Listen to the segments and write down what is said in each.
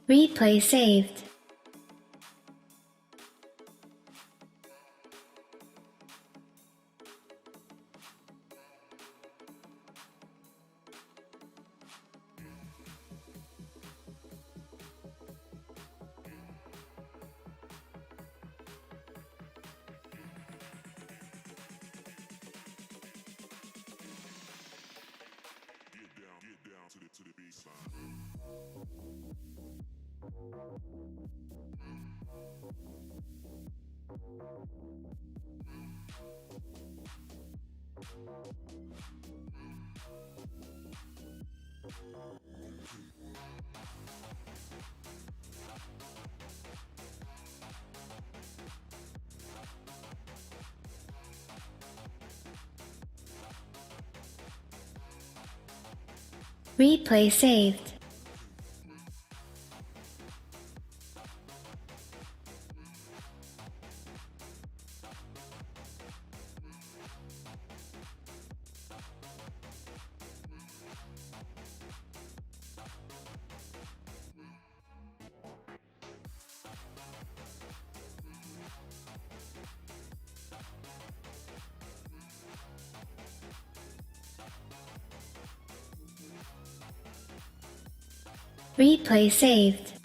Replay saved. Get down to the baseline. Replay saved. Replay saved.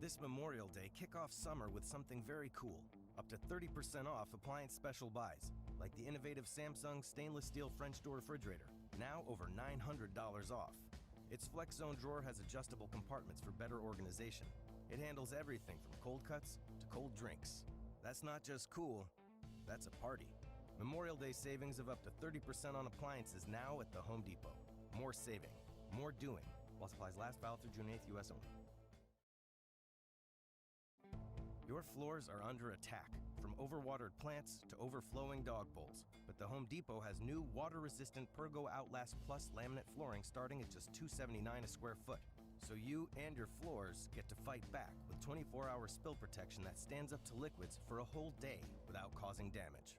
This Memorial Day, kick off summer with something very cool. Up to 30% off appliance special buys, like the innovative Samsung stainless steel French door refrigerator, now over $900 off. Its Flex Zone drawer has adjustable compartments for better organization. It handles everything from cold cuts to cold drinks. That's not just cool, that's a party. Memorial Day savings of up to 30% on appliances now at the Home Depot. More saving, more doing, while supplies last valid through June 8th, U.S. only. Your floors are under attack, from overwatered plants to overflowing dog bowls. But the Home Depot has new water-resistant Pergo Outlast Plus laminate flooring starting at just $279 a square foot. So you and your floors get to fight back with 24-hour spill protection that stands up to liquids for a whole day without causing damage.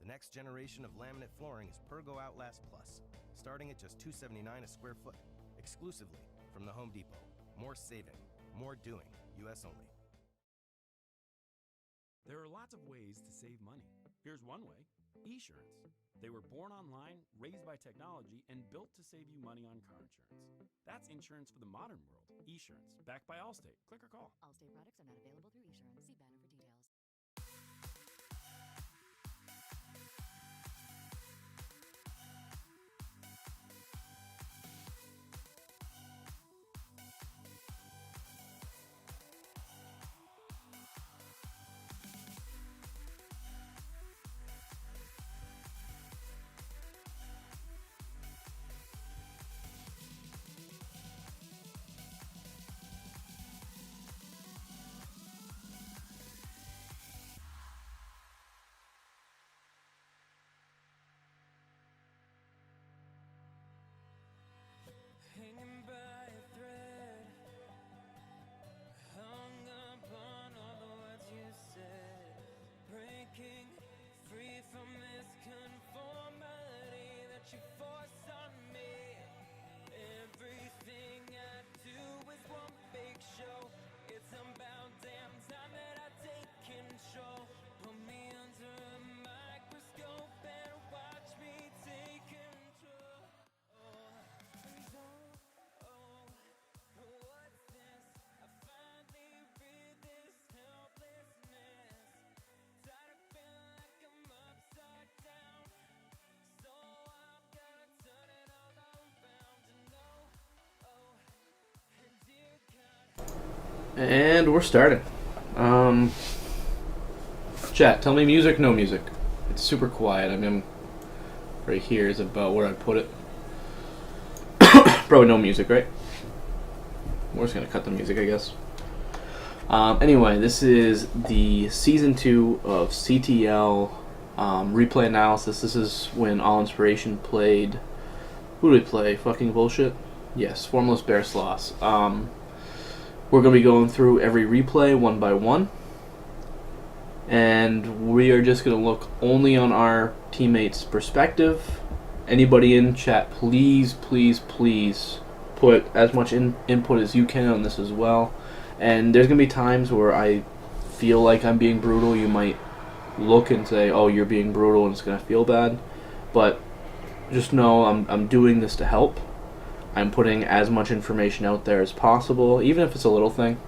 The next generation of laminate flooring is Pergo Outlast Plus, starting at just $279 a square foot, exclusively from the Home Depot. More saving, more doing, U.S. only. There are lots of ways to save money. Here's one way: Esurance. They were born online, raised by technology, and built to save you money on car insurance. That's insurance for the modern world. Esurance, backed by Allstate. Click or call. Allstate products are not available through Esurance. See banner for details. Hanging by a thread, hung up on all the words you said, breaking free from this conformity that you force on me. Everything I do is one big show. It's about damn time that I take control. Put me under a microscope and watch me take control. And what's this? I finally read this helplessness. Tired of feeling like I'm upside down. So I've gotta turn it all around to know. And dear God. And we're starting. Chat, tell me music, no music. It's super quiet. I mean, right here is about where I'd put it. Probably no music, right? We're just gonna cut the music, I guess. Anyway, this is the season 2 of CTL replay analysis. This is when All Inspiration played. Who did we play? Fucking bullshit. Yes, Formless Bearsloths. We're gonna be going through every replay one by one, and we are just gonna look only on our teammates' perspective. Anybody in chat, please, please, please put as much input as you can on this as well. And there's going to be times where I feel like I'm being brutal. You might look and say, oh, you're being brutal, and it's going to feel bad. But just know I'm doing this to help. I'm putting as much information out there as possible, even if it's a little thing.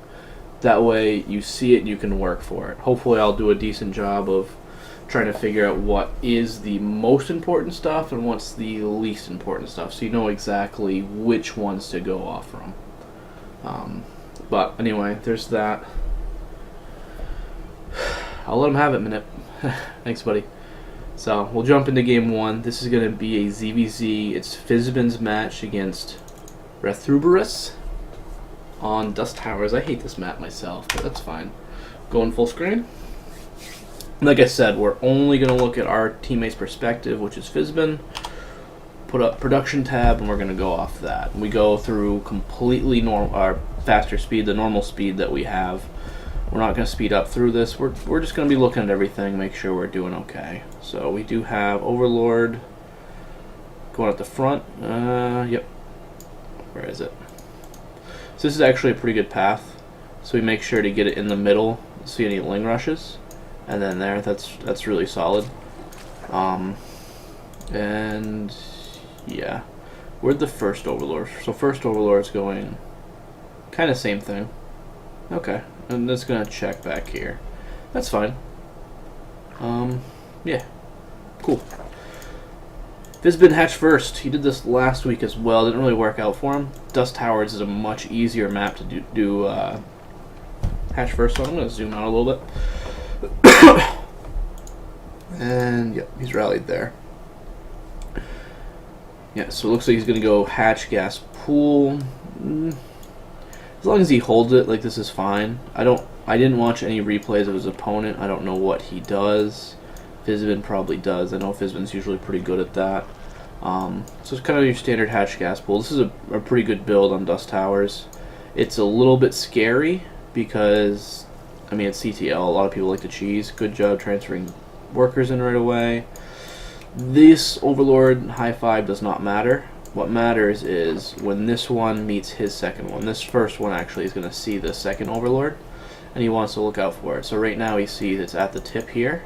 That way you see it and you can work for it. Hopefully I'll do a decent job of trying to figure out what is the most important stuff and what's the least important stuff, so you know exactly which ones to go off from. But anyway, there's that. I'll let him have it, Minute. Thanks, buddy. So we'll jump into game 1. This is going to be a ZVZ. It's Fizbin's match against Rethuberus on Dust Towers. I hate this map myself, but that's fine. Going full screen. Like I said, we're only going to look at our teammate's perspective, which is Fizbin. Put up production tab, and we're going to go off that. We go through completely our faster speed, the normal speed that we have. We're not going to speed up through this. We're just going to be looking at everything, make sure we're doing okay. So we do have Overlord going at the front. Yep. Where is it? So this is actually a pretty good path. So we make sure to get it in the middle. See any Ling rushes? And then there, that's really solid. And yeah, where'd the first Overlord? So first Overlord's going kind of same thing. Okay, and that's gonna check back here. That's fine. Yeah, Cool. Fizbin hatched first. He did this last week as well. Didn't really work out for him. Dust Towers is a much easier map to do hatch first, so I'm going to zoom out a little bit. And, yep, he's rallied there. Yeah, so it looks like he's going to go hatch, gas, pool. As long as he holds it, like, this is fine. I didn't watch any replays of his opponent. I don't know what he does. Fizbin probably does. I know Fizbin's usually pretty good at that. So it's kind of your standard hatch gas pool. This is a pretty good build on Dust Towers. It's a little bit scary because, I mean, it's CTL. A lot of people like to cheese. Good job transferring workers in right away. This Overlord high five does not matter. What matters is when this one meets his second one. This first one actually is going to see the second Overlord, and he wants to look out for it. So right now he sees it's at the tip here.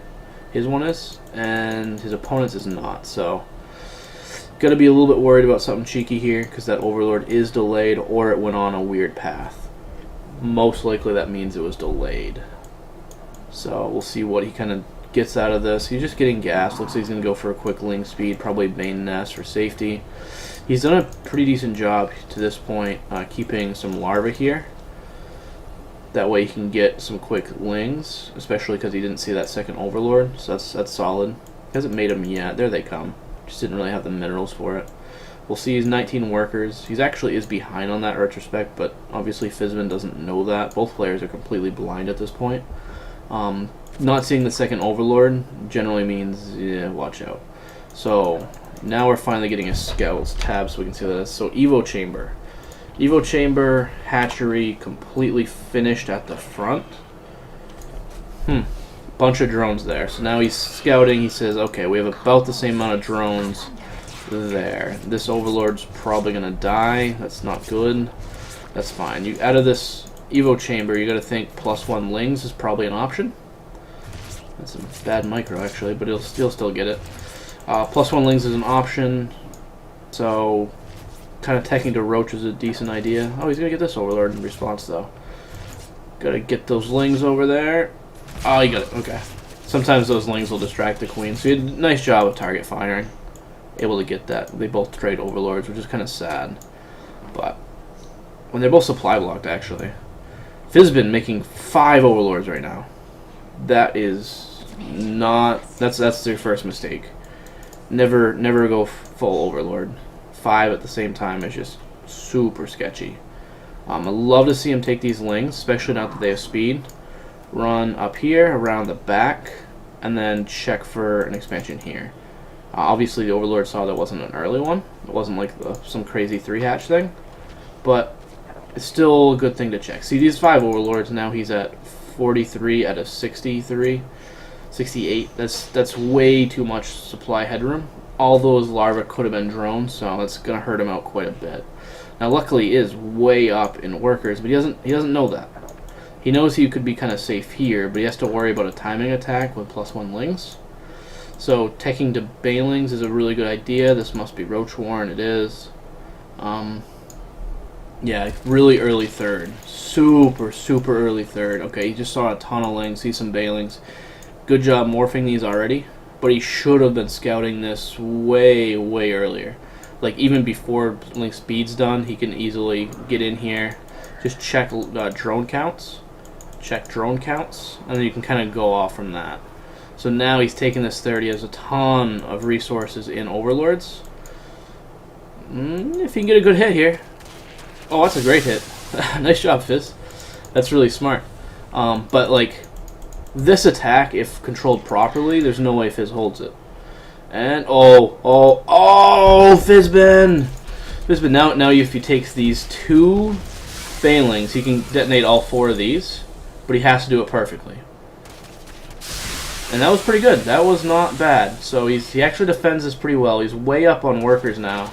His one is, and his opponent's is not. So got to be a little bit worried about something cheeky here because that Overlord is delayed or it went on a weird path. Most likely that means it was delayed. So we'll see what he kind of gets out of this. He's just getting gas. Looks like he's going to go for a quick Ling speed, probably Bane Nest for safety. He's done a pretty decent job to this point keeping some larvae here. That way he can get some quick Lings, especially because he didn't see that second Overlord, so that's solid. He hasn't made them yet. There they come. Just didn't really have the minerals for it. We'll see he's 19 workers. He's actually is behind on that retrospect, but obviously Fizbin doesn't know that. Both players are completely blind at this point. Not seeing the second Overlord generally means, yeah, watch out. So now we're finally getting a scout. Let's tab so we can see this. So Evo Chamber. Evo Chamber, hatchery, completely finished at the front. Bunch of drones there. So now he's scouting. He says, okay, we have about the same amount of drones there. This Overlord's probably going to die. That's not good. That's fine. You out of this Evo Chamber, you got to think +1 Lings is probably an option. That's a bad micro, actually, but he'll still get it. +1 Lings is an option. So kind of teching to Roach is a decent idea. Oh, he's going to get this Overlord in response, though. Got to get those Lings over there. Oh, he got it. Okay. Sometimes those Lings will distract the Queen. So he did a nice job of target firing. Able to get that. They both trade Overlords, which is kind of sad. But when they're both supply blocked, actually. Fizbin making 5 Overlords right now. That is not... That's their first mistake. Never go full Overlord. 5 at the same time is just super sketchy. I love to see him take these Lings, especially now that they have speed. Run up here, around the back, and then check for an expansion here. Obviously, the Overlord saw that wasn't an early one. It wasn't like some crazy 3-hatch thing. But it's still a good thing to check. See, these 5 Overlords, now he's at 43 out of 63. 68. That's way too much supply headroom. All those larvae could have been drones, so that's going to hurt him out quite a bit. Now, luckily, he is way up in workers, but he doesn't know that. He knows he could be kind of safe here, but he has to worry about a timing attack with +1 Lings. So teching to Banelings is a really good idea. This must be Roach Warren. It is. Yeah, really early third. Super early third. Okay, he just saw a ton of Lings, see some Banelings. Good job morphing these already, but he should have been scouting this way earlier. Like even before Link speed's done, he can easily get in here. Just check drone counts. Check drone counts, and then you can kind of go off from that. So now he's taking this third. He has a ton of resources in Overlords. If he can get a good hit here. Oh, that's a great hit. Nice job, Fizz. That's really smart. But like this attack, if controlled properly, there's no way Fizz holds it. And oh, Fizbin! Fizbin, now if he takes these 2 Banelings, he can detonate all 4 of these, but he has to do it perfectly. And that was pretty good. That was not bad. So he actually defends this pretty well. He's way up on workers now.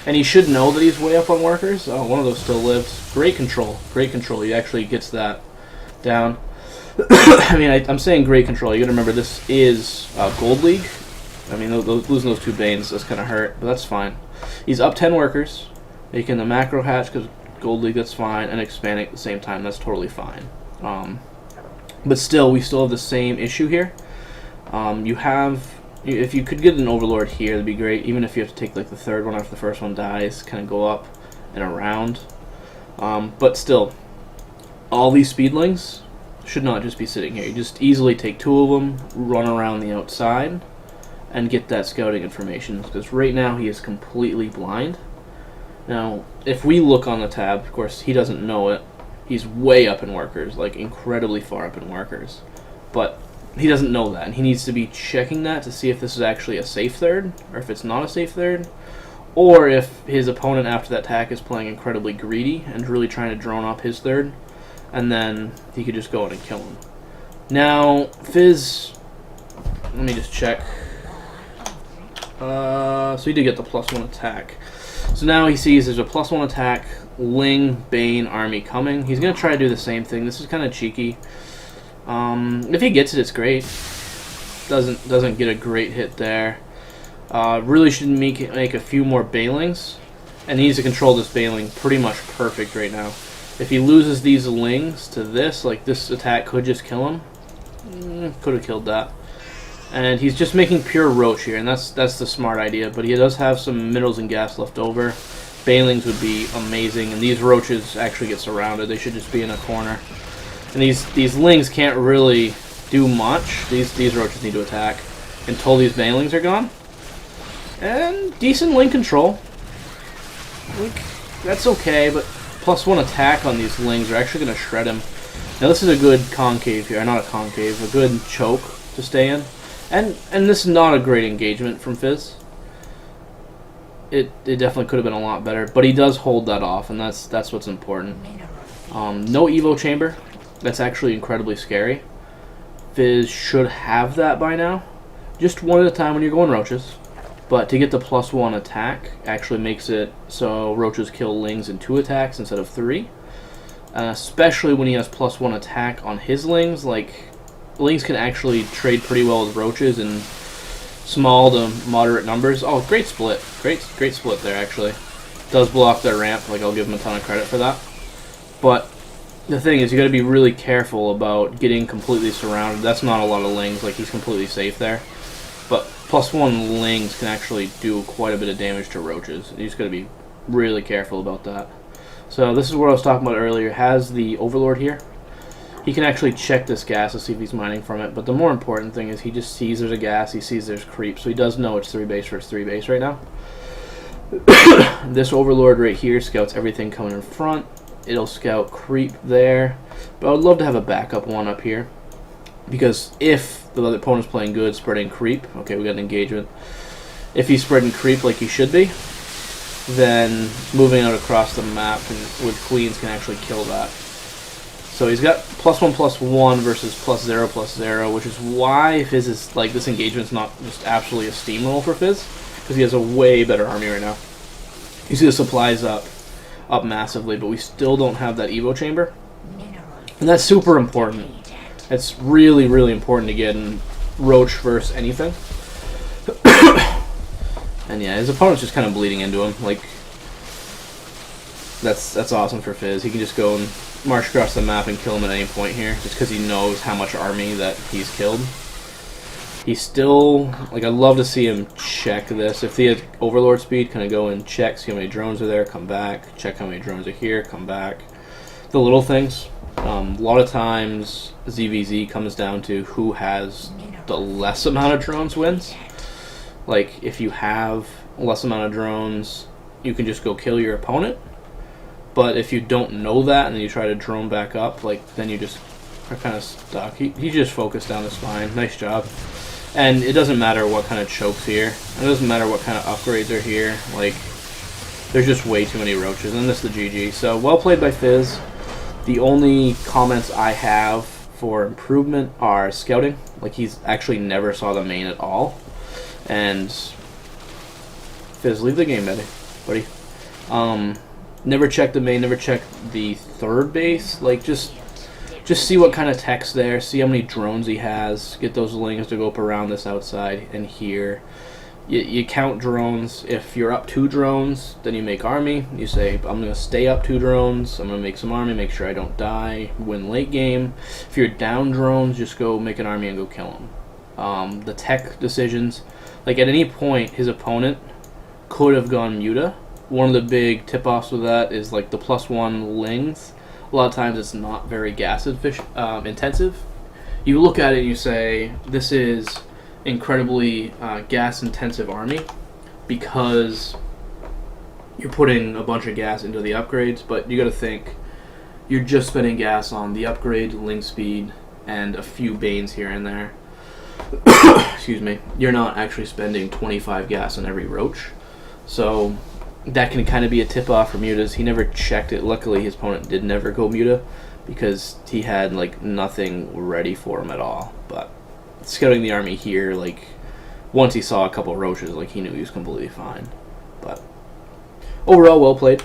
And he should know that he's way up on workers. Oh, one of those still lived. Great control. Great control. He actually gets that down. I mean, I'm saying great control. You gotta remember this is Gold League. I mean, losing those 2 Banes does kind of hurt, but that's fine. He's up 10 workers. Making the macro hatch because Gold League, that's fine. And expanding at the same time, that's totally fine. But still, we still have the same issue here. You have If you could get an Overlord here, that'd be great. Even if you have to take like the third one after the first one dies, kind of go up and around. But still, all these speedlings should not just be sitting here. You just easily take 2 of them, run around the outside, and get that scouting information. Because right now he is completely blind. Now, if we look on the tab, of course he doesn't know it. He's way up in workers, like incredibly far up in workers. But he doesn't know that, and he needs to be checking that to see if this is actually a safe third, or if it's not a safe third, or if his opponent after that attack is playing incredibly greedy and really trying to drone up his third, and then he could just go in and kill him. Now, Fizz, let me just check. So he did get the +1 attack. So now he sees there's a +1 attack, Ling, Bane, army coming. He's going to try to do the same thing. This is kind of cheeky. If he gets it, it's great. Doesn't get a great hit there. Really should make a few more Banelings, and he needs to control this Baneling pretty much perfect right now. If he loses these Lings to this, like this attack could just kill him. Could have killed that. And he's just making pure Roach here, and that's the smart idea. But he does have some minerals and gas left over. Banelings would be amazing, and these Roaches actually get surrounded. They should just be in a corner. And these Lings can't really do much. These Roaches need to attack until these Banelings are gone. And decent Ling control. Like, that's okay, but +1 attack on these Lings are actually going to shred him. Now this is a good concave here, not a concave, a good choke to stay in. And this is not a great engagement from Fizz. It definitely could have been a lot better, but he does hold that off, and that's what's important. No Evo Chamber. That's actually incredibly scary. Fizz should have that by now. Just one at a time when you're going Roaches. But to get the +1 attack actually makes it so Roaches kill Lings in 2 attacks instead of 3. Especially when he has +1 attack on his Lings. Like, Lings can actually trade pretty well with Roaches in small to moderate numbers. Oh, great split. Great split there, actually. Does block their ramp. Like, I'll give him a ton of credit for that. But the thing is, you got to be really careful about getting completely surrounded. That's not a lot of Lings. Like, he's completely safe there. But +1 Lings can actually do quite a bit of damage to Roaches. You just got to be really careful about that. So this is what I was talking about earlier. Has the Overlord here. He can actually check this gas to see if he's mining from it. But the more important thing is he just sees there's a gas. He sees there's creep. So he does know it's 3 base versus 3 base right now. This Overlord right here scouts everything coming in front. It'll scout creep there. But I would love to have a backup one up here. Because if the other opponent's playing good, spreading creep, okay, we got an engagement. If he's spreading creep like he should be, then moving out across the map and with Queens can actually kill that. So he's got +1/+1 versus +0/+0, which is why Fizz is like this engagement's not just absolutely a steamroll for Fizz, because he has a way better army right now. You see the supplies up massively, but we still don't have that Evo chamber, and that's super important. It's really, really important to get in Roach versus anything. And yeah, his opponent's just kind of bleeding into him. Like, that's awesome for Fizz. He can just go and march across the map and kill him at any point here, just because he knows how much army that he's killed. He's still, like, I'd love to see him check this. If he had Overlord speed, kind of go and check, see how many drones are there, come back, check how many drones are here, come back. The little things. A lot of times, ZVZ comes down to who has the less amount of drones wins. Like, if you have a less amount of drones, you can just go kill your opponent. But if you don't know that and then you try to drone back up, like, then you just are kind of stuck. He just focused down the spine. Nice job. And it doesn't matter what kind of chokes here. It doesn't matter what kind of upgrades are here. Like, there's just way too many Roaches. And this is the GG. So, well played by Fizz. The only comments I have for improvement are scouting. Like, he's actually never saw the main at all. And Fizz, leave the game, buddy. Never check the main, never check the third base. Like, just see what kind of tech's there, see how many drones he has, get those Lings to go up around this outside and here. You count drones. If you're up 2 drones, then you make army. You say, I'm going to stay up 2 drones, I'm going to make some army, make sure I don't die, win late game. If you're down drones, just go make an army and go kill them. the tech decisions. Like at any point, his opponent could have gone Muta. One of the big tip-offs with that is like the +1 Lings. A lot of times it's not very gas intensive. You look at it and you say, this is incredibly gas-intensive army because you're putting a bunch of gas into the upgrades, but you got to think you're just spending gas on the upgrade, Ling speed, and a few Banes here and there. Excuse me. You're not actually spending 25 gas on every Roach. So that can kind of be a tip-off for Mutas. He never checked it. Luckily, his opponent did never go Muta because he had like nothing ready for him at all. But scouting the army here, like once he saw a couple Roaches, like he knew he was completely fine. But overall, well played.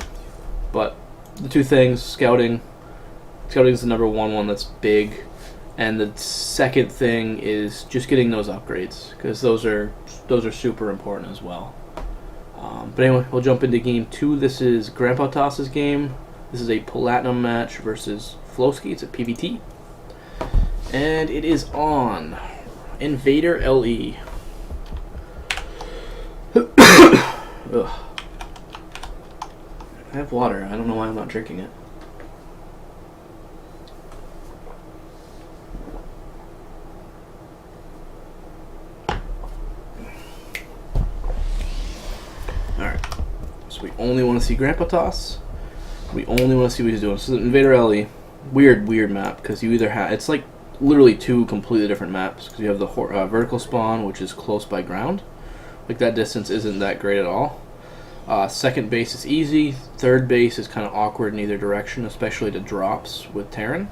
But the two things, scouting is the number one that's big. And the second thing is just getting those upgrades, because those are super important as well. But anyway, we'll jump into game 2. This is Grandpa Toss's game. This is a Platinum match versus Flowski. It's a PvT. And it is on Invader LE. Ugh. I have water. I don't know why I'm not drinking it. Alright, so we only want to see Grandpa Toss. We only want to see what he's doing. So Invader LE, weird map, because you either have, it's like literally two completely different maps, because you have the vertical spawn, which is close by ground. Like that distance isn't that great at all. Second base is easy. Third base is kind of awkward in either direction, especially to drops with Terran.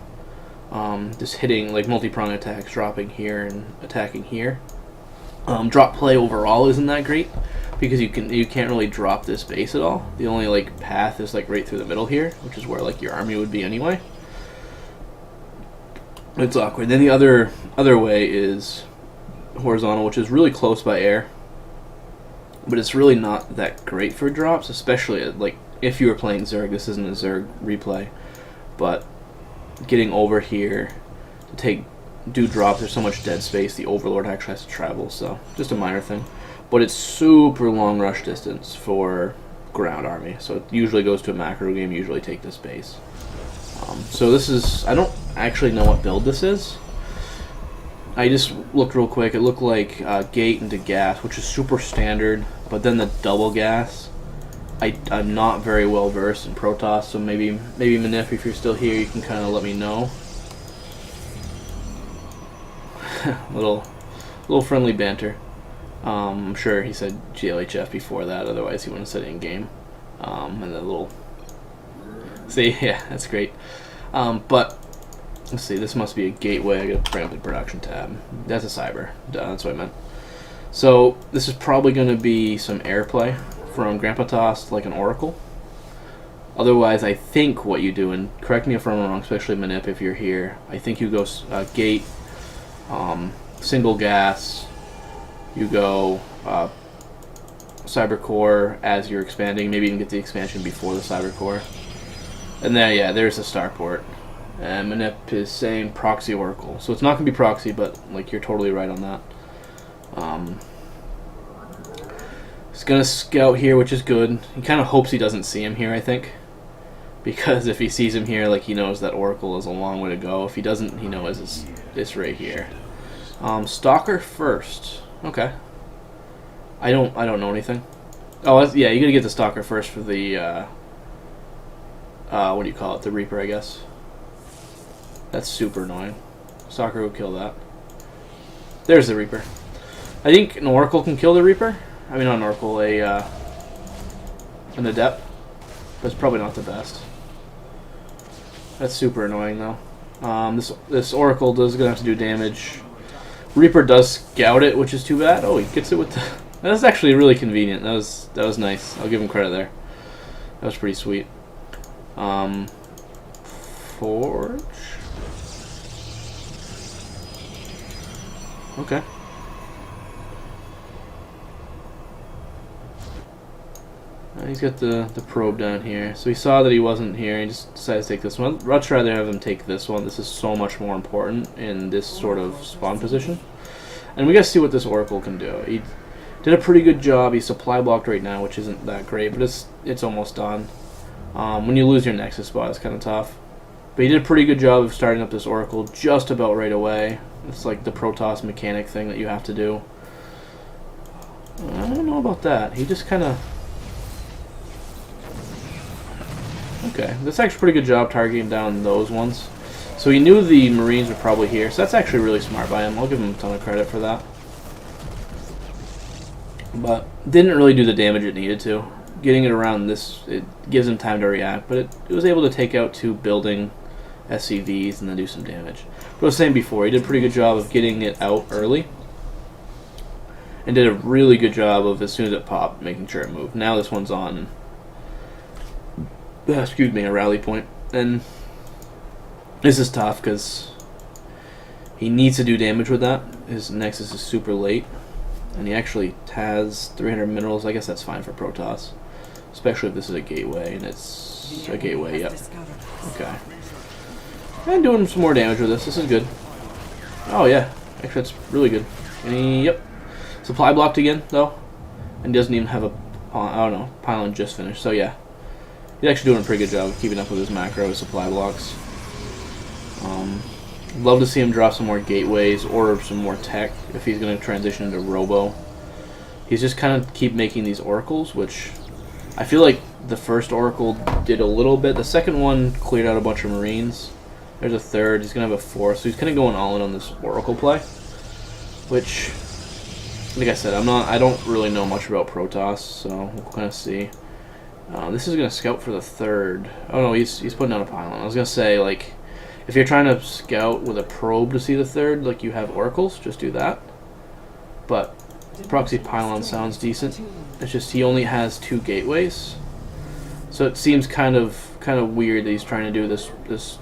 Just hitting like multi-prong attacks, dropping here and attacking here. Drop play overall isn't that great because you can't really drop this base at all. The only like path is like right through the middle here, which is where like your army would be anyway. It's awkward. Then the other way is horizontal, which is really close by air, but it's really not that great for drops, especially like if you were playing Zerg. This isn't a Zerg replay, but getting over here to do drops, there's so much dead space, the Overlord actually has to travel, so just a minor thing. But it's super long rush distance for ground army, so it usually goes to a macro game, usually take this base. So this is, I don't actually know what build this is. I just looked real quick, it looked like gate into gas, which is super standard, but then the double gas, I'm not very well versed in Protoss, so maybe Manif, if you're still here, you can kind of let me know. little friendly banter. I'm sure he said GLHF before that, otherwise he wouldn't have said it in game. And the little, see, yeah, that's great. But let's see, this must be a gateway. I gotta bring up the production tab. That's a cyber. That's what I meant. So this is probably going to be some airplay from Grandpa Toss, like an Oracle. Otherwise, I think what you do, and correct me if I'm wrong, especially Manip if you're here, I think you go gate, single gas, you go cyber core as you're expanding, maybe even get the expansion before the cyber core. And then, yeah, there's the starport. And Manip is saying proxy Oracle. So it's not going to be proxy, but like you're totally right on that. He's going to scout here, which is good. He kind of hopes he doesn't see him here, I think. Because if he sees him here, like he knows that Oracle is a long way to go. If he doesn't, he knows it's this right here. Stalker first. Okay. I don't know anything. Oh, yeah, you got to get the Stalker first for the what do you call it? The Reaper, I guess. That's super annoying. Stalker will kill that. There's the Reaper. I think an Oracle can kill the Reaper. I mean, not an Oracle, an Adept. But it's probably not the best. That's super annoying, though. This Oracle does gonna have to do damage. Reaper does scout it, which is too bad. Oh, he gets it with the... That's actually really convenient. That was nice. I'll give him credit there. That was pretty sweet. Forge. Okay. He's got the probe down here. So he saw that he wasn't here. He just decided to take this one. I'd much rather have him take this one. This is so much more important in this sort of spawn position. And we gotta see what this Oracle can do. He did a pretty good job. He's supply blocked right now, which isn't that great, but it's almost done. When you lose your Nexus spot, it's kind of tough. But he did a pretty good job of starting up this Oracle just about right away. It's like the Protoss mechanic thing that you have to do. I don't know about that. He just kind of... Okay, that's actually a pretty good job targeting down those ones. So he knew the Marines were probably here, so that's actually really smart by him. I'll give him a ton of credit for that. But didn't really do the damage it needed to. Getting it around this, it gives him time to react, but it was able to take out 2 building SCVs and then do some damage. But I was saying before, he did a pretty good job of getting it out early. And did a really good job of, as soon as it popped, making sure it moved. Now this one's on, excuse me, a rally point. And this is tough because he needs to do damage with that. His Nexus is super late. And he actually has 300 minerals. I guess that's fine for Protoss. Especially if this is a gateway, and it's a gateway, yep. Okay. And doing some more damage with this. This is good. Oh, yeah. Actually, that's really good. Yep. Supply blocked again, though. And doesn't even have a... I don't know. Pylon just finished. So, yeah. He's actually doing a pretty good job of keeping up with his macro, his supply blocks. Love to see him drop some more gateways or some more tech if he's going to transition into Robo. He's just kind of keep making these oracles, which I feel like the first oracle did a little bit. The second one cleared out a bunch of Marines. There's a third. He's going to have a fourth. So he's kind of going all in on this oracle play, which, like I said, I don't really know much about Protoss, so we'll kind of see. This is going to scout for the third. Oh no, he's putting down a pylon. I was going to say, like, if you're trying to scout with a probe to see the third, like you have oracles, just do that. But proxy pylon sounds decent. It's just he only has 2 gateways, so it seems kind of weird that he's trying to do this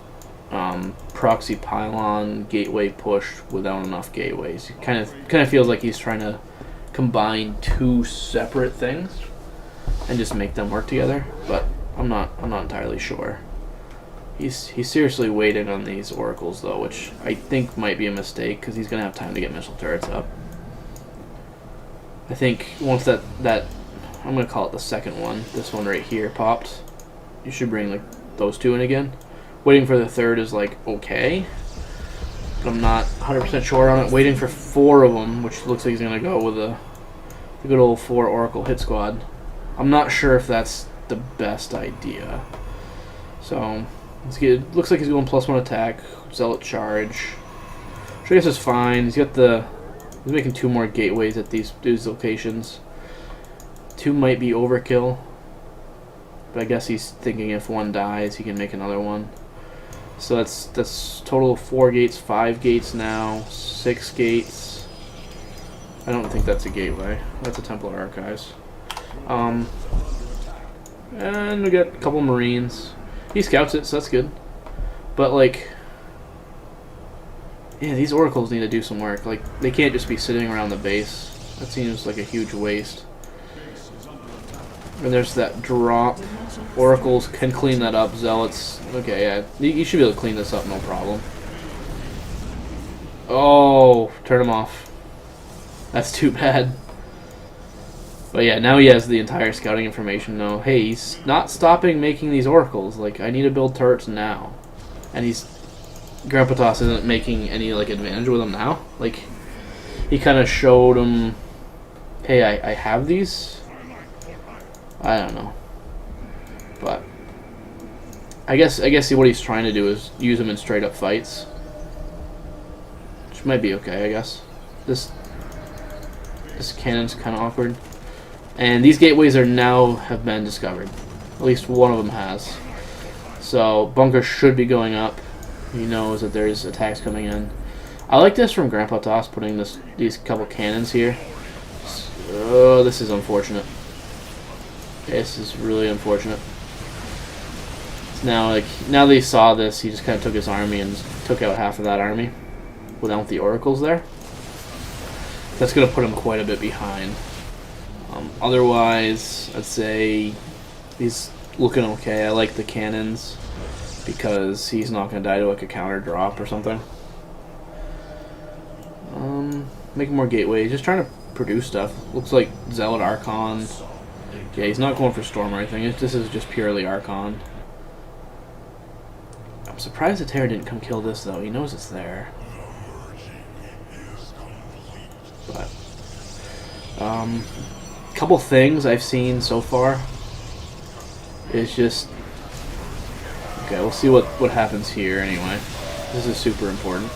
proxy pylon gateway push without enough gateways. It kind of feels like he's trying to combine 2 separate things and just make them work together. But I'm not entirely sure. He's seriously waiting on these oracles though, which I think might be a mistake because he's gonna have time to get missile turrets up. I think once that I'm gonna call it the second one, this one right here popped, you should bring like those 2 in again. Waiting for the third is like okay, but I'm not 100% sure on it. Waiting for 4 of them, which looks like he's gonna go with the good old 4 oracle hit squad. I'm not sure if that's the best idea. So it looks like he's going +1 attack, zealot charge. Which I guess is fine. He's making 2 more gateways at these locations. 2 might be overkill, but I guess he's thinking if 1 dies, he can make another one. So that's total of 4 gates, 5 gates now, 6 gates. I don't think that's a gateway. That's a Templar Archives. And we got a couple Marines. He scouts it, so that's good. But, like, yeah, these oracles need to do some work. Like, they can't just be sitting around the base. That seems like a huge waste. And there's that drop. Oracles can clean that up. Zealots, okay, yeah. You should be able to clean this up, no problem. Oh, turn him off. That's too bad. But yeah, now he has the entire scouting information now. Hey, he's not stopping making these oracles. Like, I need to build turrets now. And Grandpa Toss isn't making any, like, advantage with them now. Like, he kind of showed him, hey, I have these. I don't know. But I guess what he's trying to do is use them in straight up fights. Which might be okay, I guess. This cannon's kind of awkward. And these gateways have been discovered. At least one of them has. So bunker should be going up. He knows that there's attacks coming in. I like this from Grandpa Toss, putting these couple cannons here. Oh, this is unfortunate. This is really unfortunate. Now that he saw this, he just kind of took his army and took out half of that army without the oracles there. That's going to put him quite a bit behind. Otherwise, I'd say he's looking okay. I like the cannons because he's not going to die to like a counter drop or something. Making more gateways. Just trying to produce stuff. Looks like Zealot Archon. Yeah, he's not going for Storm or anything. This is just purely Archon. I'm surprised the Terror didn't come kill this, though. He knows it's there. But, couple things I've seen so far is just... Okay, we'll see what happens here anyway. This is super important.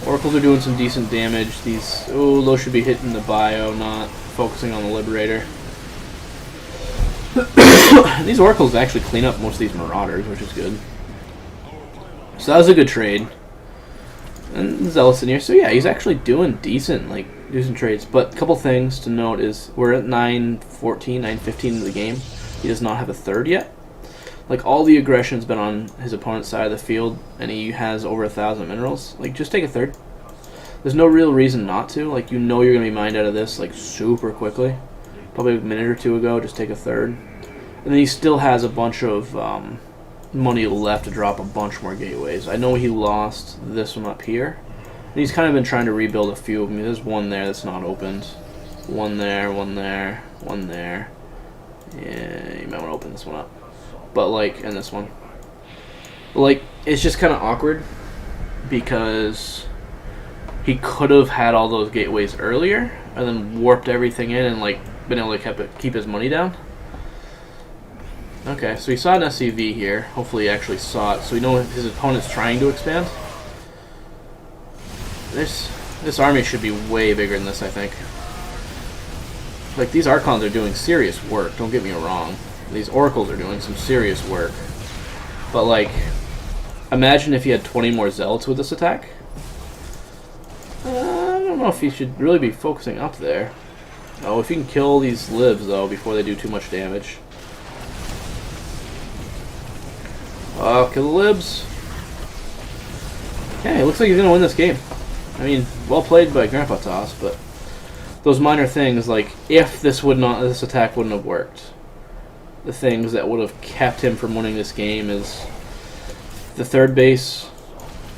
Oracles are doing some decent damage. These, oh, those should be hitting the bio, not focusing on the Liberator. These Oracles actually clean up most of these Marauders, which is good. So that was a good trade. And Zealot's in here, so yeah, he's actually doing decent, like, decent trades. But a couple things to note is we're at 9:14, 9:15 of the game. He does not have a third yet. Like, all the aggression's been on his opponent's side of the field, and he has over 1,000 minerals. Like, just take a third. There's no real reason not to. Like, you know you're going to be mined out of this, like, super quickly. Probably a minute or two ago, just take a third. And then he still has a bunch of money left to drop a bunch more gateways. I know he lost this one up here. And he's kind of been trying to rebuild a few of them. There's one there that's not opened. One there, one there, one there. Yeah, you might want to open this one up. But, like, and this one. But, like, it's just kind of awkward because he could have had all those gateways earlier and then warped everything in and, like, been able to keep his money down. Okay, so he saw an SCV here. Hopefully he actually saw it, so we know his opponent's trying to expand. This army should be way bigger than this, I think. Like, these Archons are doing serious work, don't get me wrong. These Oracles are doing some serious work. But, like, imagine if he had 20 more Zealots with this attack. I don't know if he should really be focusing up there. Oh, if he can kill these Libs, though, before they do too much damage. Oh, kill the Libs. Okay, it looks like he's going to win this game. I mean, well played by Grandpa Toss, but those minor things, like, if this attack wouldn't have worked, the things that would have kept him from winning this game is the third base,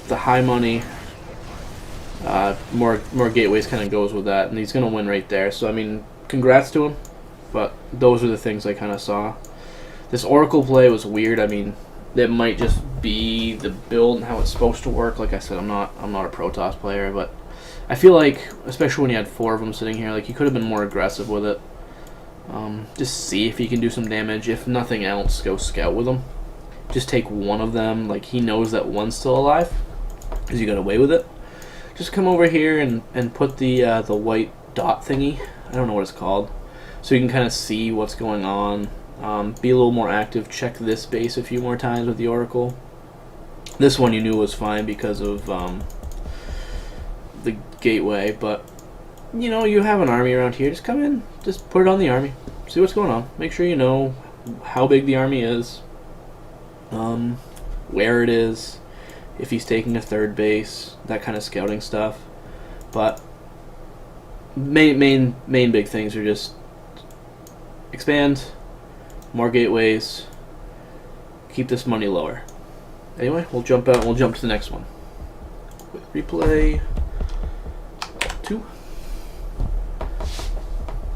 the high money, more gateways kind of goes with that, and he's going to win right there. So, I mean, congrats to him, but those are the things I kind of saw. This Oracle play was weird. I mean, that might just be the build and how it's supposed to work. Like I said, I'm not a Protoss player, but I feel like, especially when you had 4 of them sitting here, like, you could have been more aggressive with it. Just see if he can do some damage. If nothing else, go scout with him. Just take one of them. Like, he knows that one's still alive because you got away with it. Just come over here and put the white dot thingy. I don't know what it's called. So you can kind of see what's going on. Be a little more active. Check this base a few more times with the Oracle. This one you knew was fine because of the gateway, but you know, you have an army around here. Just come in, just put it on the army. See what's going on. Make sure you know how big the army is, where it is, if he's taking a third base, that kind of scouting stuff. But main big things are just expand, more gateways, keep this money lower. Anyway, we'll jump out and we'll jump to the next one. Replay 2.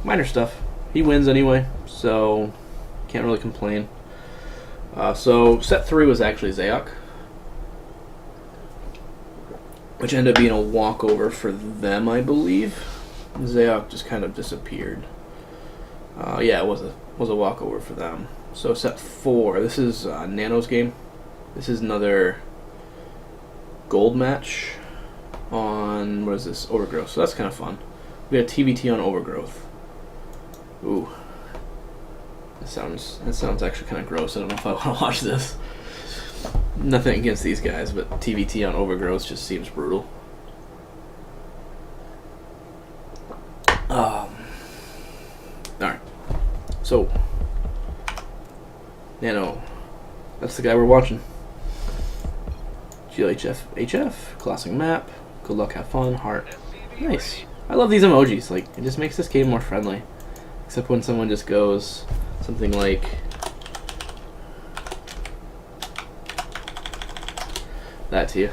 Minor stuff. He wins anyway, so can't really complain. So set 3 was actually Zayok, which ended up being a walkover for them, I believe. Zayok just kind of disappeared. Yeah, it was a walkover for them. So set 4. This is Nano's game. This is another gold match on, what is this, Overgrowth. So that's kind of fun. We got TBT on Overgrowth. Ooh. That sounds actually kind of gross. I don't know if I want to watch this. Nothing against these guys, but TBT on Overgrowth just seems brutal. Alright. So, Nano. That's the guy we're watching. GLHF, classic map. Good luck, have fun, heart. Nice. I love these emojis. Like, it just makes this game more friendly. Except when someone just goes something like that to you.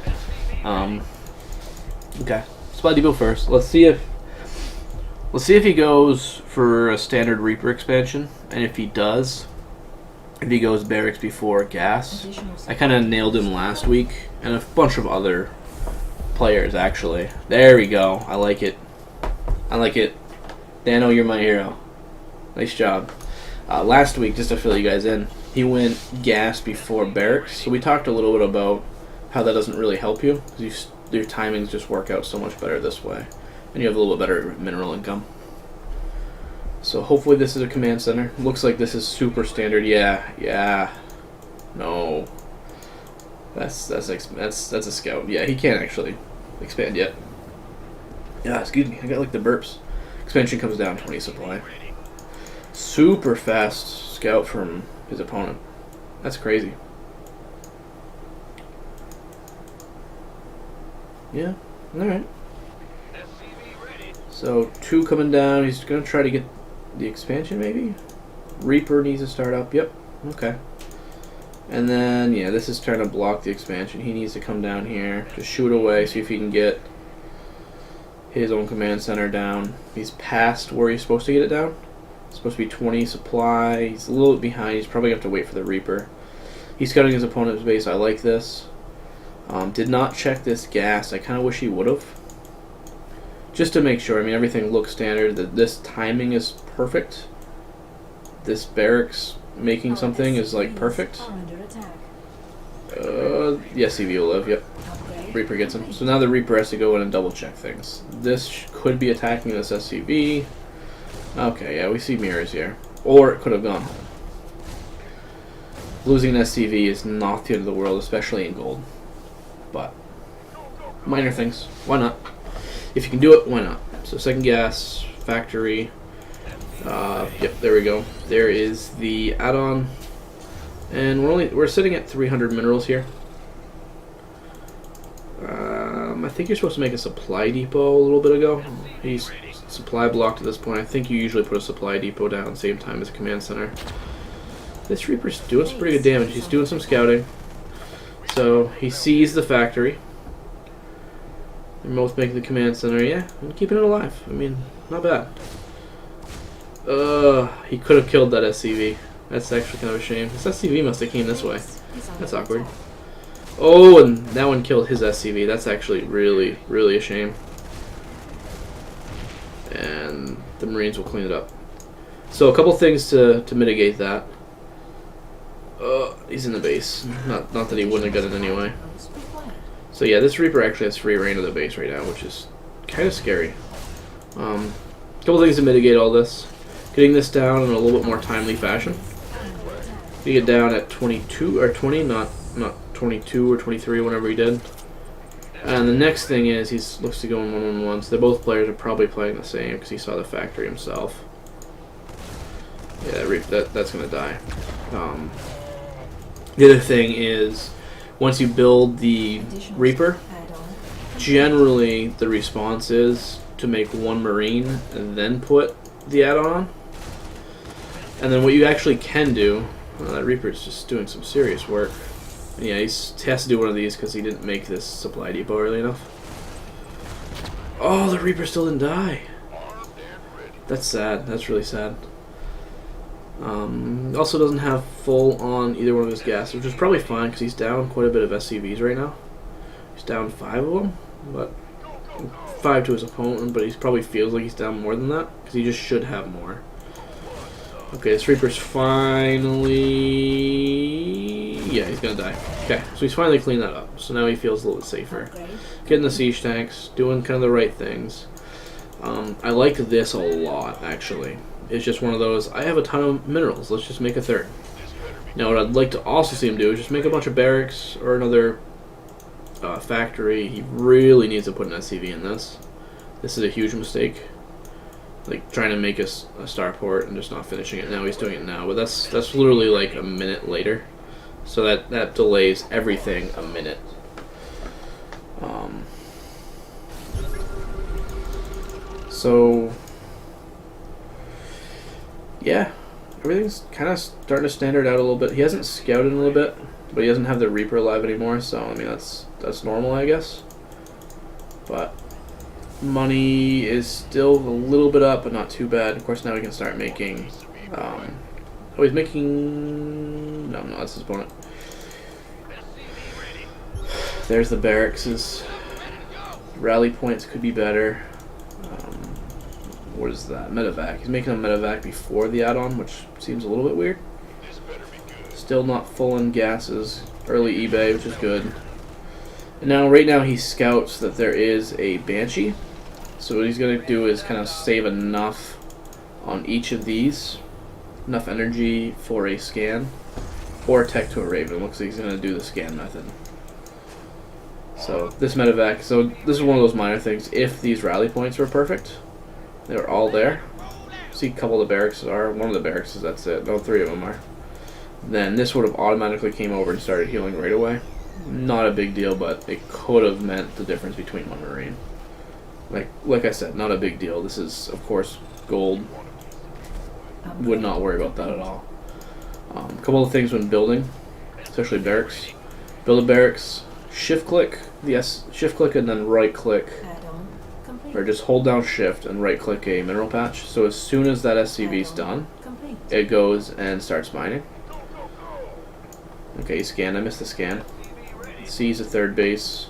Okay. Supply depot first. Let's see if he goes for a standard Reaper expansion, and if he does, if he goes barracks before gas. I kind of nailed him last week, and a bunch of other players actually. There we go. I like it. I like it. Dano, you're my hero. Nice job. Last week, just to fill you guys in, he went gas before barracks. So we talked a little bit about how that doesn't really help you, because your timings just work out so much better this way, and you have a little bit better mineral income. So hopefully this is a command center. Looks like this is super standard. Yeah. No. That's a scout. Yeah, he can't actually expand yet. Yeah, excuse me. I got like the burps. Expansion comes down 20 supply. Super fast scout from his opponent. That's crazy. Yeah. All right. So 2 coming down. He's gonna try to get the expansion, maybe? Reaper needs to start up. Yep. Okay. And then, yeah, this is trying to block the expansion. He needs to come down here. Just shoot away, see if he can get his own command center down. He's past where he's supposed to get it down. It's supposed to be 20 supply. He's a little bit behind. He's probably going to have to wait for the Reaper. He's cutting his opponent's base. I like this. Did not check this gas. I kind of wish he would have. Just to make sure. I mean, everything looks standard. This timing is perfect. This barracks making something is like perfect. The SCV will live. Yep. Reaper gets him. So now the Reaper has to go in and double check things. This could be attacking this SCV. Okay, yeah, we see mirrors here. Or it could have gone home. Losing an SCV is not the end of the world, especially in gold. But minor things. Why not? If you can do it, why not? So second gas, factory. Yep, there we go. There is the add-on, and we're sitting at 300 minerals here. I think you're supposed to make a supply depot a little bit ago. He's supply blocked at this point. I think you usually put a supply depot down same time as a command center. This Reaper's doing some pretty good damage. He's doing some scouting. So he sees the factory. They're both making the command center. Yeah, and keeping it alive. I mean, not bad. He could have killed that SCV. That's actually kind of a shame. This SCV must have came this way. That's awkward. Oh, and that one killed his SCV. That's actually really, really a shame. And the Marines will clean it up. So a couple things to mitigate that. He's in the base. Not that he wouldn't have got it anyway. So yeah, this Reaper actually has free reign of the base right now, which is kind of scary. A couple things to mitigate all this. Getting this down in a little bit more timely fashion. You get down at 22 or 20, not 22 or 23, whenever he did. And the next thing is he looks to go in 1-1-1. So both players are probably playing the same because he saw the factory himself. Yeah, that's gonna die. The other thing is, once you build the Reaper, generally the response is to make one Marine and then put the add-on on. And then what you actually can do, that Reaper's just doing some serious work. And yeah, he has to do one of these because he didn't make this supply depot early enough. Oh, the Reaper still didn't die. That's sad. That's really sad. Also doesn't have full on either one of his gas, which is probably fine because he's down quite a bit of SCVs right now. He's down 5 of them, but 5 to his opponent, but he probably feels like he's down more than that because he just should have more. Okay, this Reaper's finally... Yeah, he's gonna die. Okay, so he's finally cleaned that up. So now he feels a little bit safer. Getting the siege tanks, doing kind of the right things. I like this a lot, actually. It's just one of those, I have a ton of minerals, let's just make a third. Now what I'd like to also see him do is just make a bunch of barracks or another factory. He really needs to put an SCV in this. This is a huge mistake. Like trying to make a starport and just not finishing it now. He's doing it now, but that's literally like a minute later. So that delays everything a minute. So yeah, everything's kind of starting to standard out a little bit. He hasn't scouted in a little bit, but he doesn't have the Reaper alive anymore. So I mean that's normal, I guess. But Money is still a little bit up, but not too bad. Of course, now we can start making. Oh, he's making. No, that's his opponent. There's the barracks. Rally points could be better. What is that? Medevac. He's making a medevac before the add-on, which seems a little bit weird. Still not full in gases. Early eBay, which is good. And now, right now, he scouts that there is a Banshee. So what he's going to do is kind of save enough on each of these. Enough energy for a scan. Or tech to a Raven. Looks like he's going to do the scan method. So this medevac, so this is one of those minor things. If these rally points were perfect, they were all there. See, a couple of the barracks are. One of the barracks is, that's it. No, 3 of them are. Then this would have automatically came over and started healing right away. Not a big deal, but it could have meant the difference between one Marine. Like I said, not a big deal. This is, of course, gold. Would not worry about that at all. A couple of things when building, especially barracks. Build a barracks, shift click, shift click and then right click. Or just hold down shift and right click a mineral patch. So as soon as that SCV is done, it goes and starts mining. Okay, scan. I missed the scan. Sees a third base,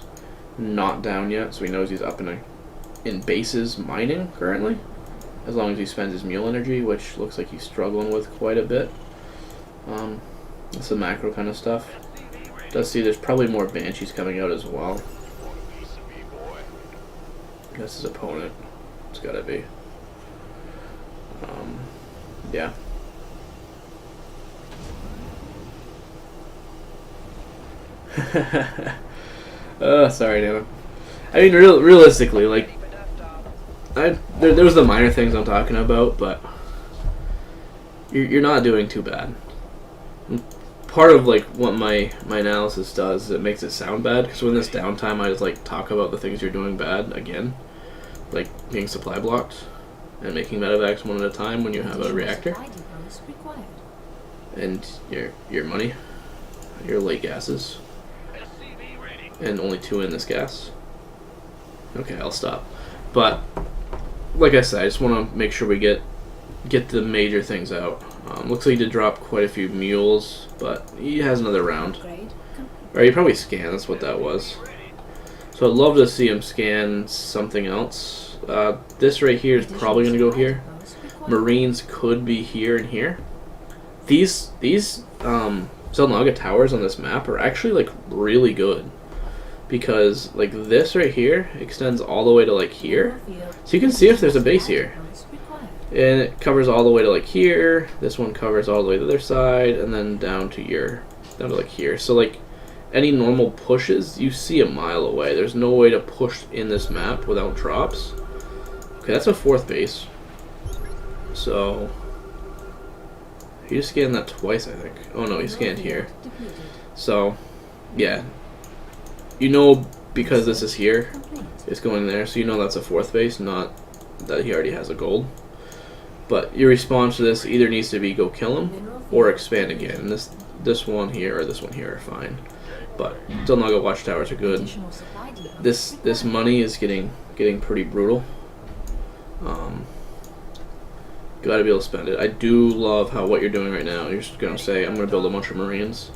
not down yet, so he knows he's up in bases mining currently. As long as he spends his mule energy, which looks like he's struggling with quite a bit. That's the macro kind of stuff. Does see there's probably more Banshees coming out as well. That's his opponent. It's gotta be. Yeah. Sorry, Nana. I mean, realistically, like, there was the minor things I'm talking about, but you're not doing too bad. Part of like what my analysis does is it makes it sound bad, because when this downtime I just like talk about the things you're doing bad again, like being supply blocked and making medevacs one at a time when you have a reactor, and your money, your late gases, and only 2 in this gas. Okay, I'll stop. But like I said, I just want to make sure we get the major things out. Looks like he did drop quite a few mules, but he has another round. Or he probably scanned, that's what that was. So I'd love to see him scan something else. This right here is probably going to go here. Marines could be here and here. These Zelnaga towers on this map are actually like really good. Because like this right here extends all the way to like here. So you can see if there's a base here. And it covers all the way to like here. This one covers all the way to the other side, and then down to like here. So like any normal pushes, you see a mile away. There's no way to push in this map without drops. Okay, that's a 4th base. So he just scanned that twice, I think. Oh no, he scanned here. So yeah, you know, because this is here, it's going there. So you know that's a 4th base, not that he already has a gold. But your response to this either needs to be go kill him or expand again. And this one here or this one here are fine. But Zelnaga watchtowers are good. This money is getting pretty brutal. Gotta be able to spend it. I do love how what you're doing right now. You're just gonna say I'm gonna build a bunch of Marines.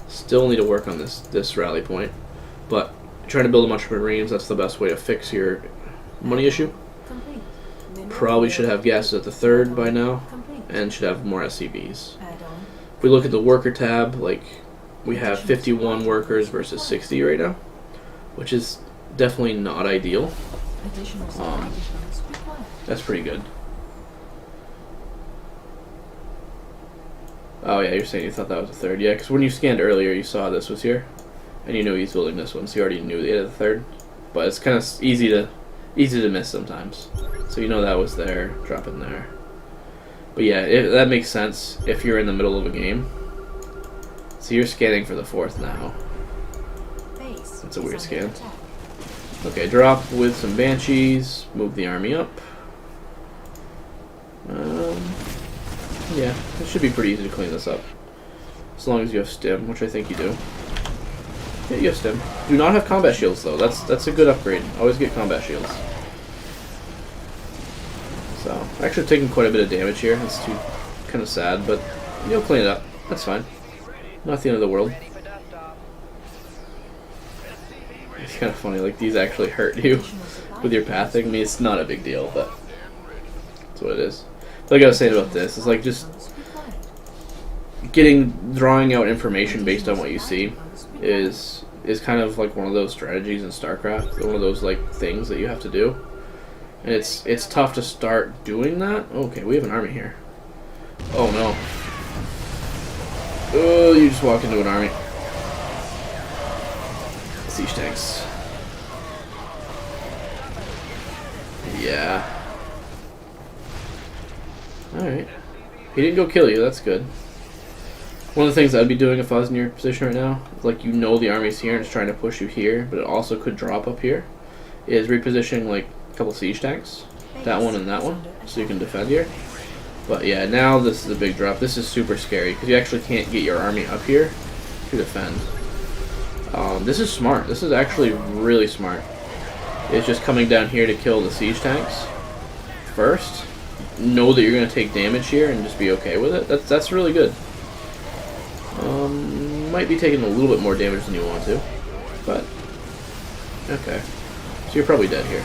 Still need to work on this rally point. But trying to build a bunch of Marines, that's the best way to fix your money issue. Probably should have gases at the 3rd by now, and should have more SCVs. If we look at the worker tab, like we have 51 workers versus 60 right now, which is definitely not ideal. That's pretty good. Oh yeah, you're saying you thought that was the 3rd. Yeah, because when you scanned earlier, you saw this was here, and you knew he's building this one, so you already knew they had the 3rd. But it's kind of easy to miss sometimes. So you know that was there, drop in there. But yeah, that makes sense if you're in the middle of a game. So you're scanning for the 4th now. That's a weird scan. Okay, drop with some Banshees, move the army up. Yeah, it should be pretty easy to clean this up. As long as you have stim, which I think you do. Yeah, you have stim. Do not have combat shields though. That's a good upgrade. Always get combat shields. Actually taking quite a bit of damage here. That's too kind of sad, but you'll clean it up. That's fine. Not the end of the world. It's kind of funny, like these actually hurt you with your pathing. I mean, it's not a big deal, but that's what it is. Like I was saying about this, it's like just drawing out information based on what you see is kind of like one of those strategies in StarCraft. One of those like things that you have to do, and it's tough to start doing that. Okay, we have an army here. Oh no! Oh, you just walk into an army. Siege tanks. Yeah. Alright. He didn't go kill you, that's good. One of the things I'd be doing if I was in your position right now, like you know the army's here and it's trying to push you here, but it also could drop up here, is repositioning like a couple siege tanks. That one and that one, so you can defend here. But yeah, now this is a big drop. This is super scary, because you actually can't get your army up here to defend. This is smart. This is actually really smart. It's just coming down here to kill the siege tanks first. Know that you're going to take damage here and just be okay with it. That's really good. Might be taking a little bit more damage than you want to, but okay. So you're probably dead here.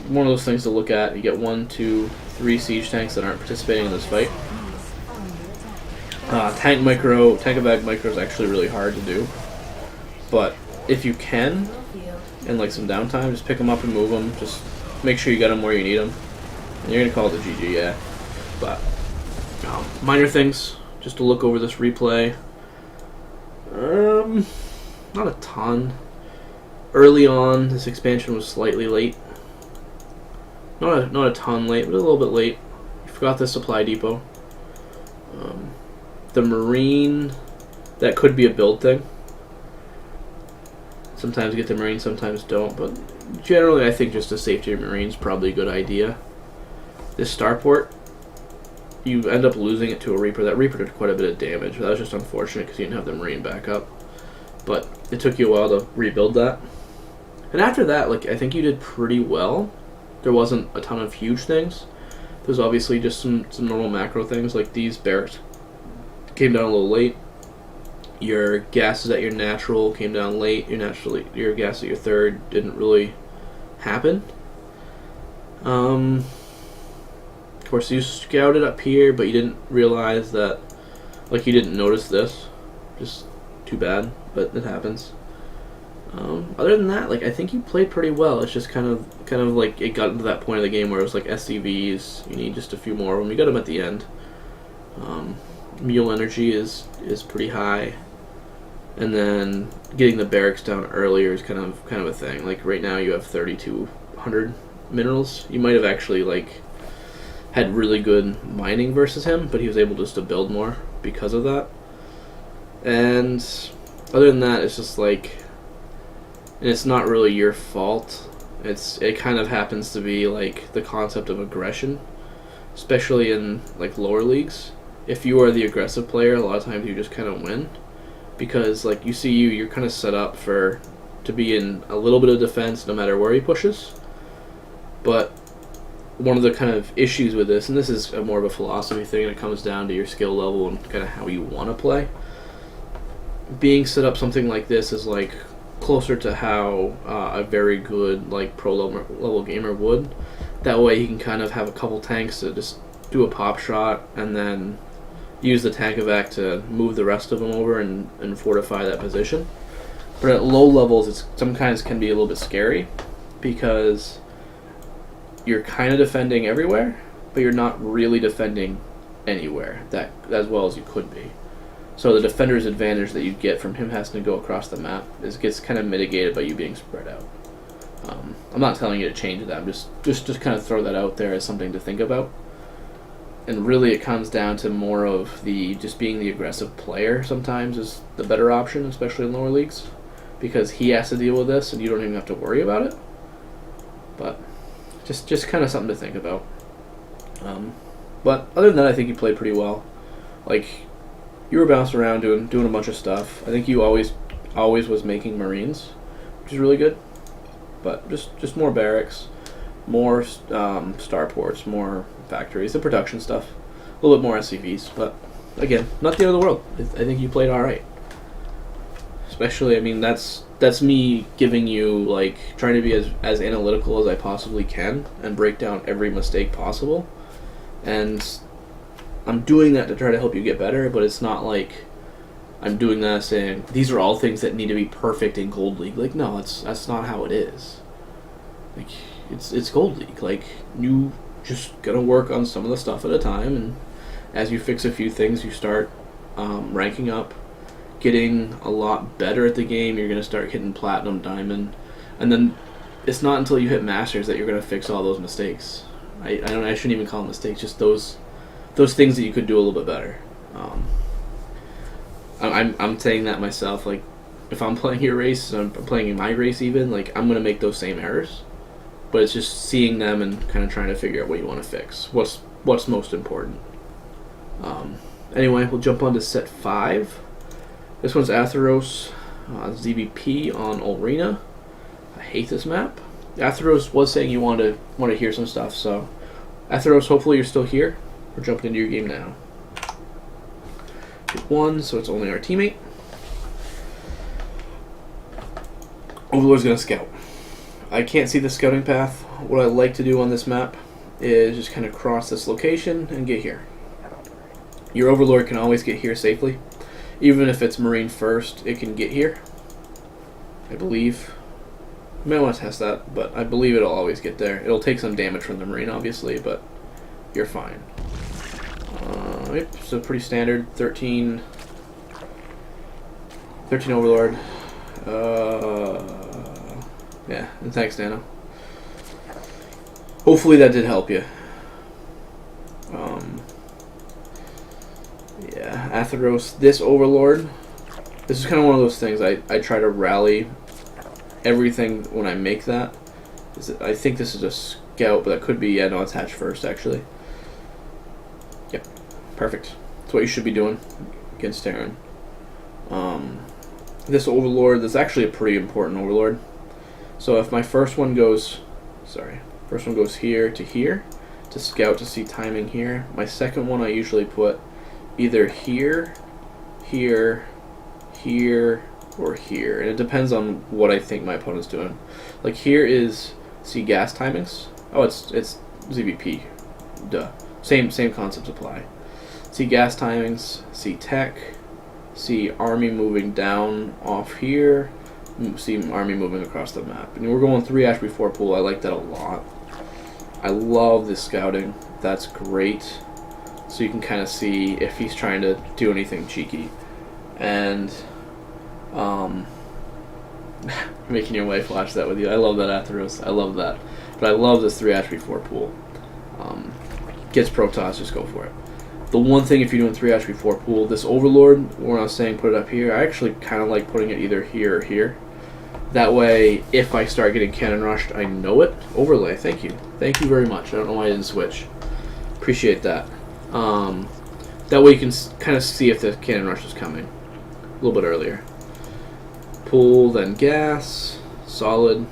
One of those things to look at. You get 1, 2, 3 siege tanks that aren't participating in this fight. Tank evac micro is actually really hard to do, but if you can, and like some downtime, just pick them up and move them. Just make sure you get them where you need them, and you're gonna call it the GG, yeah. But minor things, just to look over this replay. Not a ton. Early on, this expansion was slightly late. Not a ton late, but a little bit late. You forgot the supply depot. The Marine, that could be a build thing. Sometimes get the Marine, sometimes don't, but generally I think just the safety of Marines is probably a good idea. This starport, you end up losing it to a Reaper. That Reaper did quite a bit of damage, but that was just unfortunate because you didn't have the Marine backup. But it took you a while to rebuild that. And after that, like, I think you did pretty well. There wasn't a ton of huge things. There's obviously just some normal macro things, like these barracks came down a little late. Your gases at your natural came down late. Your gas at your third didn't really happen. Of course, you scouted up here, but you didn't realize that, like, you didn't notice this. Just too bad, but it happens. Other than that, like, I think you played pretty well. It's just kind of like it got into that point of the game where it was like SCVs. You need just a few more of them. You got them at the end. Mule energy is pretty high, and then getting the barracks down earlier is kind of a thing. Like right now, you have 3,200 minerals. You might have actually like had really good mining versus him, but he was able just to build more because of that. And other than that, it's just like, and it's not really your fault. It kind of happens to be like the concept of aggression, especially in like lower leagues. If you are the aggressive player, a lot of times you just kind of win, because like you're kind of set up to be in a little bit of defense no matter where he pushes. But one of the kind of issues with this, and this is more of a philosophy thing, and it comes down to your skill level and kind of how you want to play. Being set up something like this is like closer to how a very good like pro level gamer would. That way he can kind of have a couple tanks to just do a pop shot and then use the tank evac to move the rest of them over and fortify that position. But at low levels, it sometimes can be a little bit scary because you're kind of defending everywhere, but you're not really defending anywhere that as well as you could be. So the defender's advantage that you get from him having to go across the map gets kind of mitigated by you being spread out. I'm not telling you to change that. I'm just kind of throw that out there as something to think about. And really, it comes down to more of just being the aggressive player. Sometimes is the better option, especially in lower leagues, because he has to deal with this, and you don't even have to worry about it. But just kind of something to think about. But other than that, I think you played pretty well. Like, you were bouncing around doing a bunch of stuff. I think you always was making Marines, which is really good. But just more barracks, more starports, more factories, the production stuff, a little bit more SCVs. But again, not the end of the world. I think you played all right. Especially, I mean, that's me giving you, like, trying to be as analytical as I possibly can and break down every mistake possible. And I'm doing that to try to help you get better, but it's not like I'm doing that saying these are all things that need to be perfect in Gold League. Like, no, that's not how it is. Like, it's Gold League. Like, you just gotta work on some of the stuff at a time, and as you fix a few things, you start ranking up, getting a lot better at the game. You're gonna start hitting platinum, diamond, and then it's not until you hit masters that you're gonna fix all those mistakes. I shouldn't even call them mistakes. Just those things that you could do a little bit better. I'm saying that myself. Like, if I'm playing your race, I'm playing in my race even, like, I'm gonna make those same errors, but it's just seeing them and kind of trying to figure out what you want to fix. What's most important. Anyway, we'll jump on to set 5. This one's Atheros, ZVP on Ulrina. I hate this map. Atheros was saying you want to hear some stuff, so Atheros, hopefully you're still here. We're jumping into your game now. Pick 1, so it's only our teammate. Overlord's gonna scout. I can't see the scouting path. What I like to do on this map is just kind of cross this location and get here. Your Overlord can always get here safely. Even if it's Marine first, it can get here. I believe. You might want to test that, but I believe it'll always get there. It'll take some damage from the Marine, obviously, but you're fine. Yep, so pretty standard. 13 Overlord. Yeah, and thanks, Nano. Hopefully that did help you. Yeah, Atheros, this Overlord, this is kind of one of those things I try to rally everything when I make that. I think this is a scout, but that could be, yeah, no, it's hatch first, actually. Yep, perfect. That's what you should be doing against Terran. This Overlord, this is actually a pretty important Overlord. So if my first one goes here to scout to see timing here. My second one I usually put either here, here, here, or here, and it depends on what I think my opponent's doing. Like, here is see gas timings. Oh, it's ZVP. Duh. Same concepts apply. See gas timings. See tech. See army moving down off here. See army moving across the map. And we're going 3 attribute 4 pool. I like that a lot. I love this scouting. That's great. So you can kind of see if he's trying to do anything cheeky. And making your wife watch that with you. I love that, Atheros. I love that. But I love this 3 attribute 4 pool. Gets Protoss, just go for it. The one thing, if you're doing 3 attribute 4 pool, this Overlord, when I was saying put it up here, I actually kind of like putting it either here or here. That way, if I start getting cannon rushed, I know it. Overlay, thank you. Thank you very much. I don't know why I didn't switch. Appreciate that. That way you can kind of see if the cannon rush is coming a little bit earlier. Pull, then gas. Solid.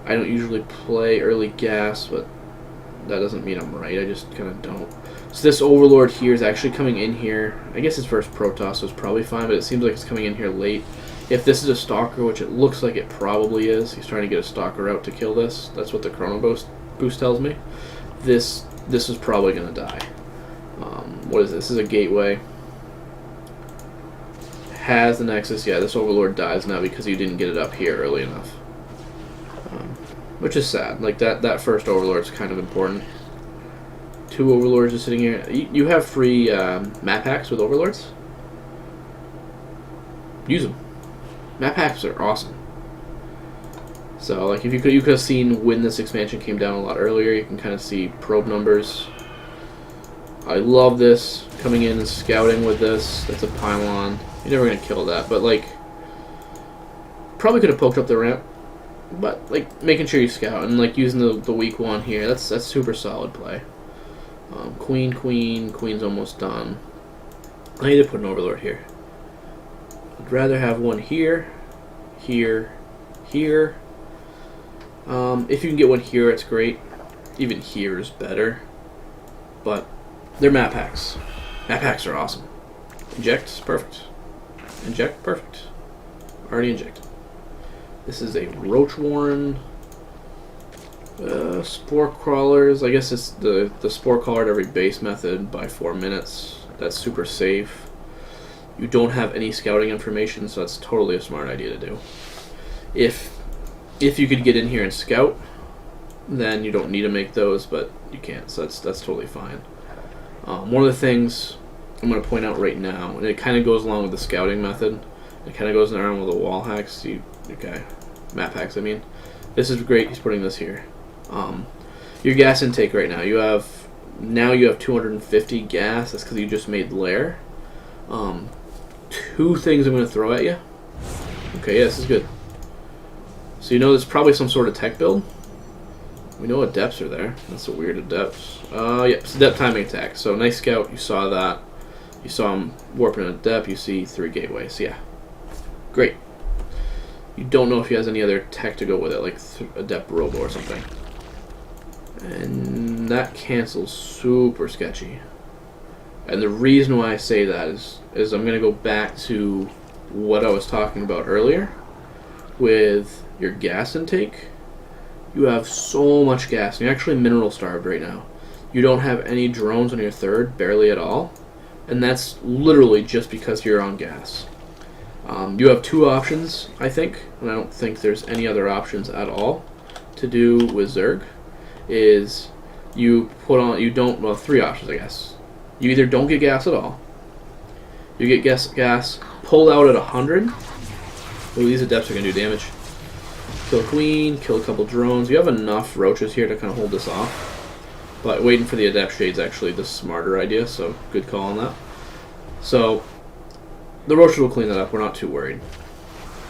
I don't usually play early gas, but that doesn't mean I'm right. I just kind of don't. So this Overlord here is actually coming in here. I guess his first Protoss was probably fine, but it seems like it's coming in here late. If this is a Stalker, which it looks like it probably is, he's trying to get a Stalker out to kill this. That's what the Chrono boost tells me. This is probably going to die. What is this? This is a gateway. Has the Nexus. Yeah, this Overlord dies now because you didn't get it up here early enough. Which is sad. Like, that first Overlord is kind of important. 2 Overlords just sitting here. You have free map hacks with Overlords. Use them. Map hacks are awesome. So, like, if you could have seen when this expansion came down a lot earlier. You can kind of see probe numbers. I love this, coming in and scouting with this. That's a pylon. You're never gonna kill that, but, like, probably could have poked up the ramp. But, like, making sure you scout and, like, using the weak one here. That's super solid play. Queen's almost done. I need to put an Overlord here. I'd rather have one here, here, here. If you can get one here, it's great. Even here is better. But they're map packs. Map packs are awesome. Inject, perfect. Inject, perfect. Already injected. This is a Roach Warren. Spore Crawlers. I guess it's the Spore Crawler at every base method by 4 minutes. That's super safe. You don't have any scouting information, so that's totally a smart idea to do. If you could get in here and scout, then you don't need to make those, but you can't, so that's totally fine. One of the things I'm going to point out right now, and it kind of goes along with the scouting method, it kind of goes around with the wall hacks, map hacks, I mean. This is great, he's putting this here. Your gas intake right now, you have 250 gas, that's because you just made lair. 2 things I'm going to throw at you. Okay, yeah, this is good. So you know there's probably some sort of tech build. We know adepts are there. That's a weird adepts. Yep, it's adept timing attack. So nice scout, you saw that. You saw him warping an adept, you see 3 gateways. Yeah. Great. You don't know if he has any other tech to go with it, like adept robo or something. And that cancels super sketchy. And the reason why I say that is I'm going to go back to what I was talking about earlier with your gas intake. You have so much gas, and you're actually mineral starved right now. You don't have any drones on your third, barely at all, and that's literally just because you're on gas. You have 2 options, I think, and I don't think there's any other options at all to do with Zerg. Is you put on, you don't, well, 3 options, I guess. You either don't get gas at all, you get gas pulled out at 100. Ooh, these adepts are going to do damage. Kill a queen, kill a couple drones. You have enough roaches here to kind of hold this off. But waiting for the adept shade's actually the smarter idea, so good call on that. So, the roaches will clean that up. We're not too worried.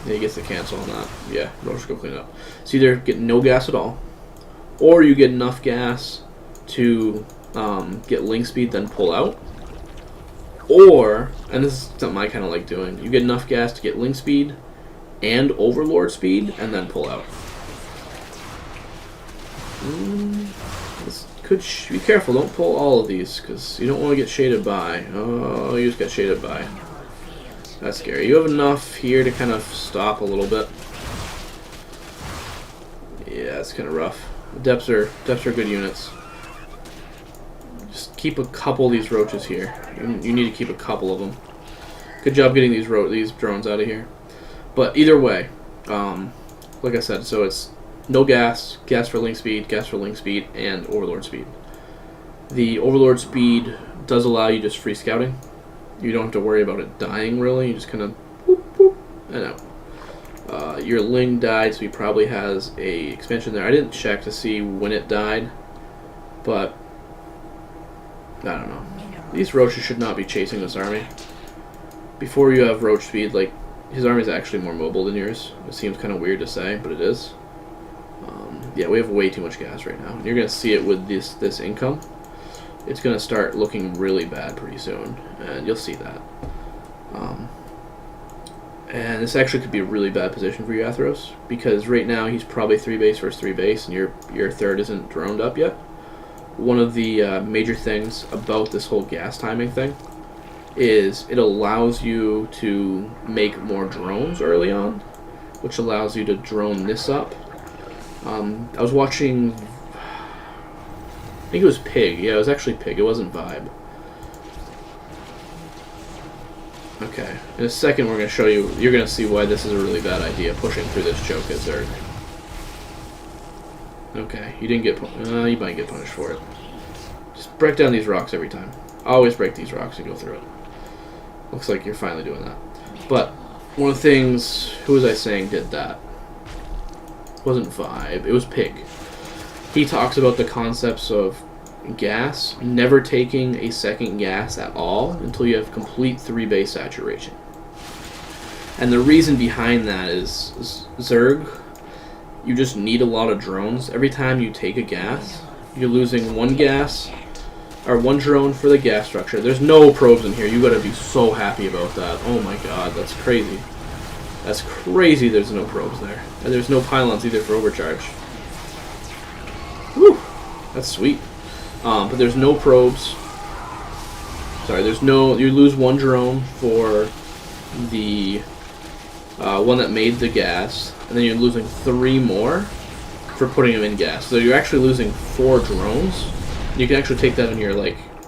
Yeah, he gets the cancel on that. Yeah, roaches will clean it up. So either get no gas at all, or you get enough gas to get link speed, then pull out. Or, and this is something I kind of like doing, you get enough gas to get link speed and overlord speed, and then pull out. This could be careful, don't pull all of these, because you don't want to get shaded by. Oh, you just got shaded by. That's scary. You have enough here to kind of stop a little bit. Yeah, it's kind of rough. Depths are good units. Just keep a couple of these roaches here. You need to keep a couple of them. Good job getting these drones out of here. But either way, like I said, so it's no gas, gas for link speed, and overlord speed. The overlord speed does allow you just free scouting. You don't have to worry about it dying, really. You just kind of boop, boop, and out. Your Ling died, so he probably has a expansion there. I didn't check to see when it died, but I don't know. These roaches should not be chasing this army. Before you have roach speed, like, his army is actually more mobile than yours. It seems kind of weird to say, but it is. Yeah, we have way too much gas right now. And you're going to see it with this income. It's going to start looking really bad pretty soon, and you'll see that. And this actually could be a really bad position for you, Athros, because right now he's probably 3 base versus 3 base, and your third isn't droned up yet. One of the major things about this whole gas timing thing is it allows you to make more drones early on, which allows you to drone this up. I was watching, I think it was Pig. Yeah, it was actually Pig. It wasn't Vibe. Okay, in a second we're going to show you, you're going to see why this is a really bad idea, pushing through this choke at Zerg. Okay, you didn't get, you might get punished for it. Just break down these rocks every time. Always break these rocks and go through it. Looks like you're finally doing that. But, one of the things, who was I saying did that? It wasn't Vibe, it was Pig. He talks about the concepts of gas, never taking a second gas at all until you have complete 3 base saturation. And the reason behind that is Zerg, you just need a lot of drones. Every time you take a gas, you're losing 1 gas or 1 drone for the gas structure. There's no probes in here. You gotta be so happy about that. Oh my god, that's crazy. That's crazy there's no probes there. And there's no pylons either for overcharge. Whew, that's sweet. But there's no probes. Sorry, there's no, you lose 1 drone for the one that made the gas, and then you're losing 3 more for putting them in gas. So you're actually losing 4 drones. You can actually take that in your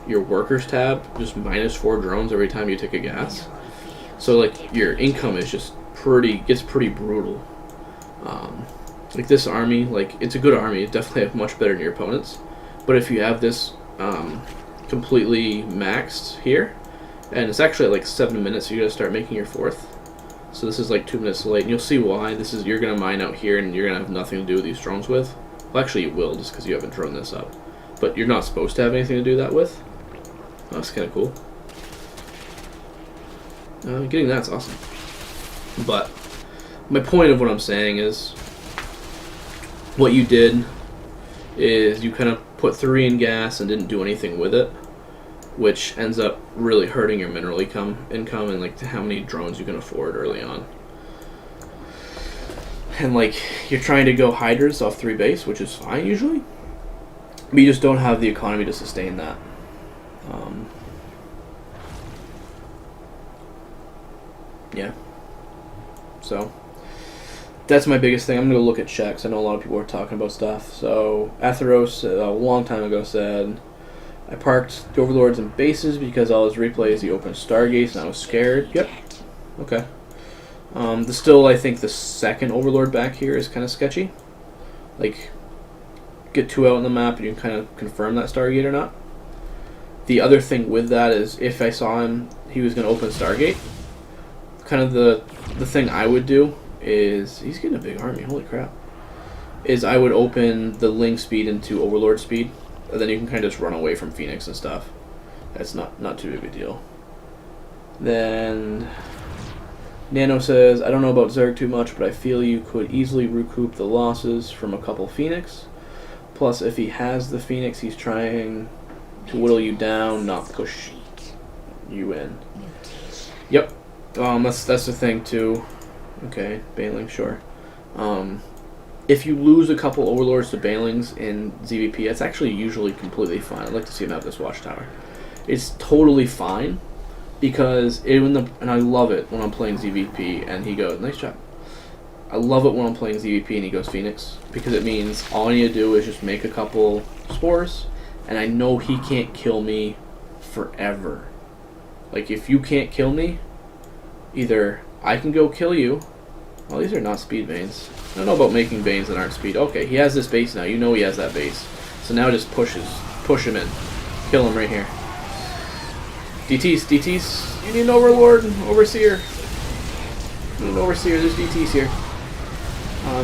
your workers tab, just minus 4 drones every time you take a gas. So like your income is just gets pretty brutal. Like this army, like it's a good army. It definitely have much better than your opponents. But if you have this completely maxed here, and it's actually at like 7 minutes, so you gotta start making your 4th. So this is like 2 minutes late, and you'll see why. This is, you're gonna mine out here, and you're gonna have nothing to do with these drones with. Well, actually, you will, just because you haven't drawn this up. But you're not supposed to have anything to do that with. Oh, that's kind of cool. Getting that's awesome. But my point of what I'm saying is, what you did is you kind of put 3 in gas and didn't do anything with it, which ends up really hurting your mineral income and like how many drones you can afford early on. And like you're trying to go hydras off 3 base, which is fine usually, but you just don't have the economy to sustain that. Yeah. So that's my biggest thing. I'm going to look at checks. I know a lot of people are talking about stuff. So Atheros a long time ago said, I parked the Overlords in bases because all his replays he opened Stargates and I was scared. Yep. Okay. Still, I think the second Overlord back here is kind of sketchy. Like, get 2 out on the map and you can kind of confirm that Stargate or not. The other thing with that is if I saw him, he was going to open Stargate. Kind of the thing I would do is, he's getting a big army, holy crap, is I would open the Ling speed into Overlord speed, and then you can kind of just run away from Phoenix and stuff. That's not too big a deal. Then Nano says, I don't know about Zerg too much, but I feel you could easily recoup the losses from a couple Phoenix. Plus, if he has the Phoenix, he's trying to whittle you down, not push you in. Yep. That's the thing too. Okay, Baneling, sure. If you lose a couple Overlords to Banelings in ZVP, it's actually usually completely fine. I'd like to see him have this Watchtower. It's totally fine, because and I love it when I'm playing ZVP and he goes, nice job. I love it when I'm playing ZVP and he goes Phoenix, because it means all I need to do is just make a couple spores, and I know he can't kill me forever. Like, if you can't kill me, either I can go kill you. Well, these are not speed veins. I don't know about making veins that aren't speed. Okay, he has this base now. You know he has that base. So now just push him in. Kill him right here. DTs. You need an Overlord, Overseer. You need an Overseer. There's DTs here.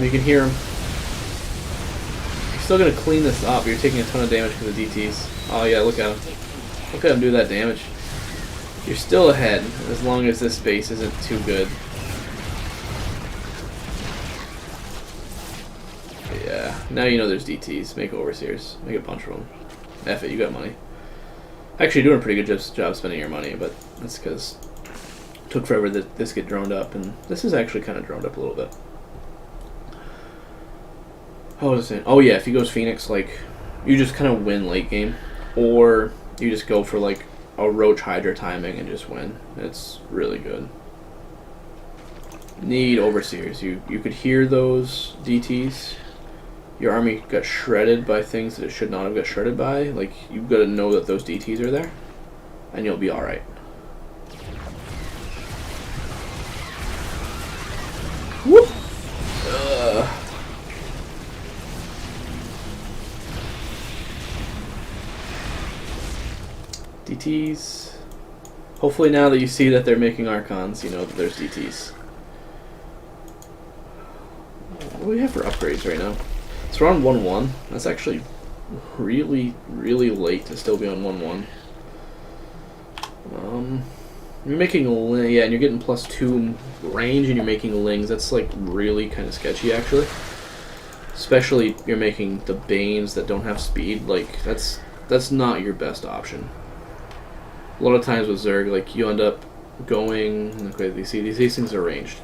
You can hear him. You're still gonna clean this up. You're taking a ton of damage from the DTs. Oh yeah, look at him. Look at him do that damage. You're still ahead, as long as this base isn't too good. But yeah, now you know there's DTs. Make Overseers. Make a bunch of them. F it, you got money. Actually, you're doing a pretty good job spending your money, but that's because it took forever that this get droned up, and this is actually kind of droned up a little bit. What was I saying? Oh yeah, if he goes Phoenix, like, you just kind of win late game, or you just go for like a Roach Hydra timing and just win. It's really good. Need Overseers. You could hear those DTs. Your army got shredded by things that it should not have got shredded by. Like, you've got to know that those DTs are there, and you'll be alright. Whoop! DTs. Hopefully now that you see that they're making Archons, you know that there's DTs. What do we have for upgrades right now? So we're on 1-1. That's actually really, really late to still be on 1-1. You're making yeah, and you're getting +2 range, and you're making Lings. That's like really kind of sketchy, actually. Especially you're making the Banes that don't have speed. Like, that's that's not your best option. A lot of times with Zerg, like you end up going. Okay, these things are ranged,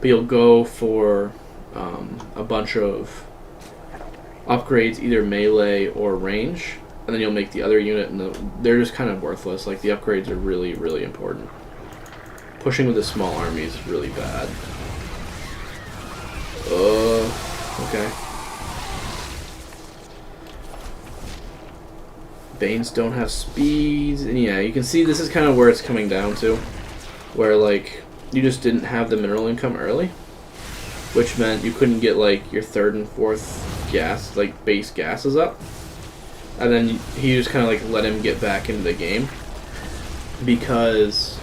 but you'll go for a bunch of upgrades, either melee or range, and then you'll make the other unit, and they're just kind of worthless. Like the upgrades are really, really important. Pushing with a small army is really bad. Okay. Banes don't have speeds, and yeah, you can see this is kind of where it's coming down to, where like you just didn't have the mineral income early, which meant you couldn't get like your third and fourth gas, like base gases up, and then he just kind of like let him get back into the game because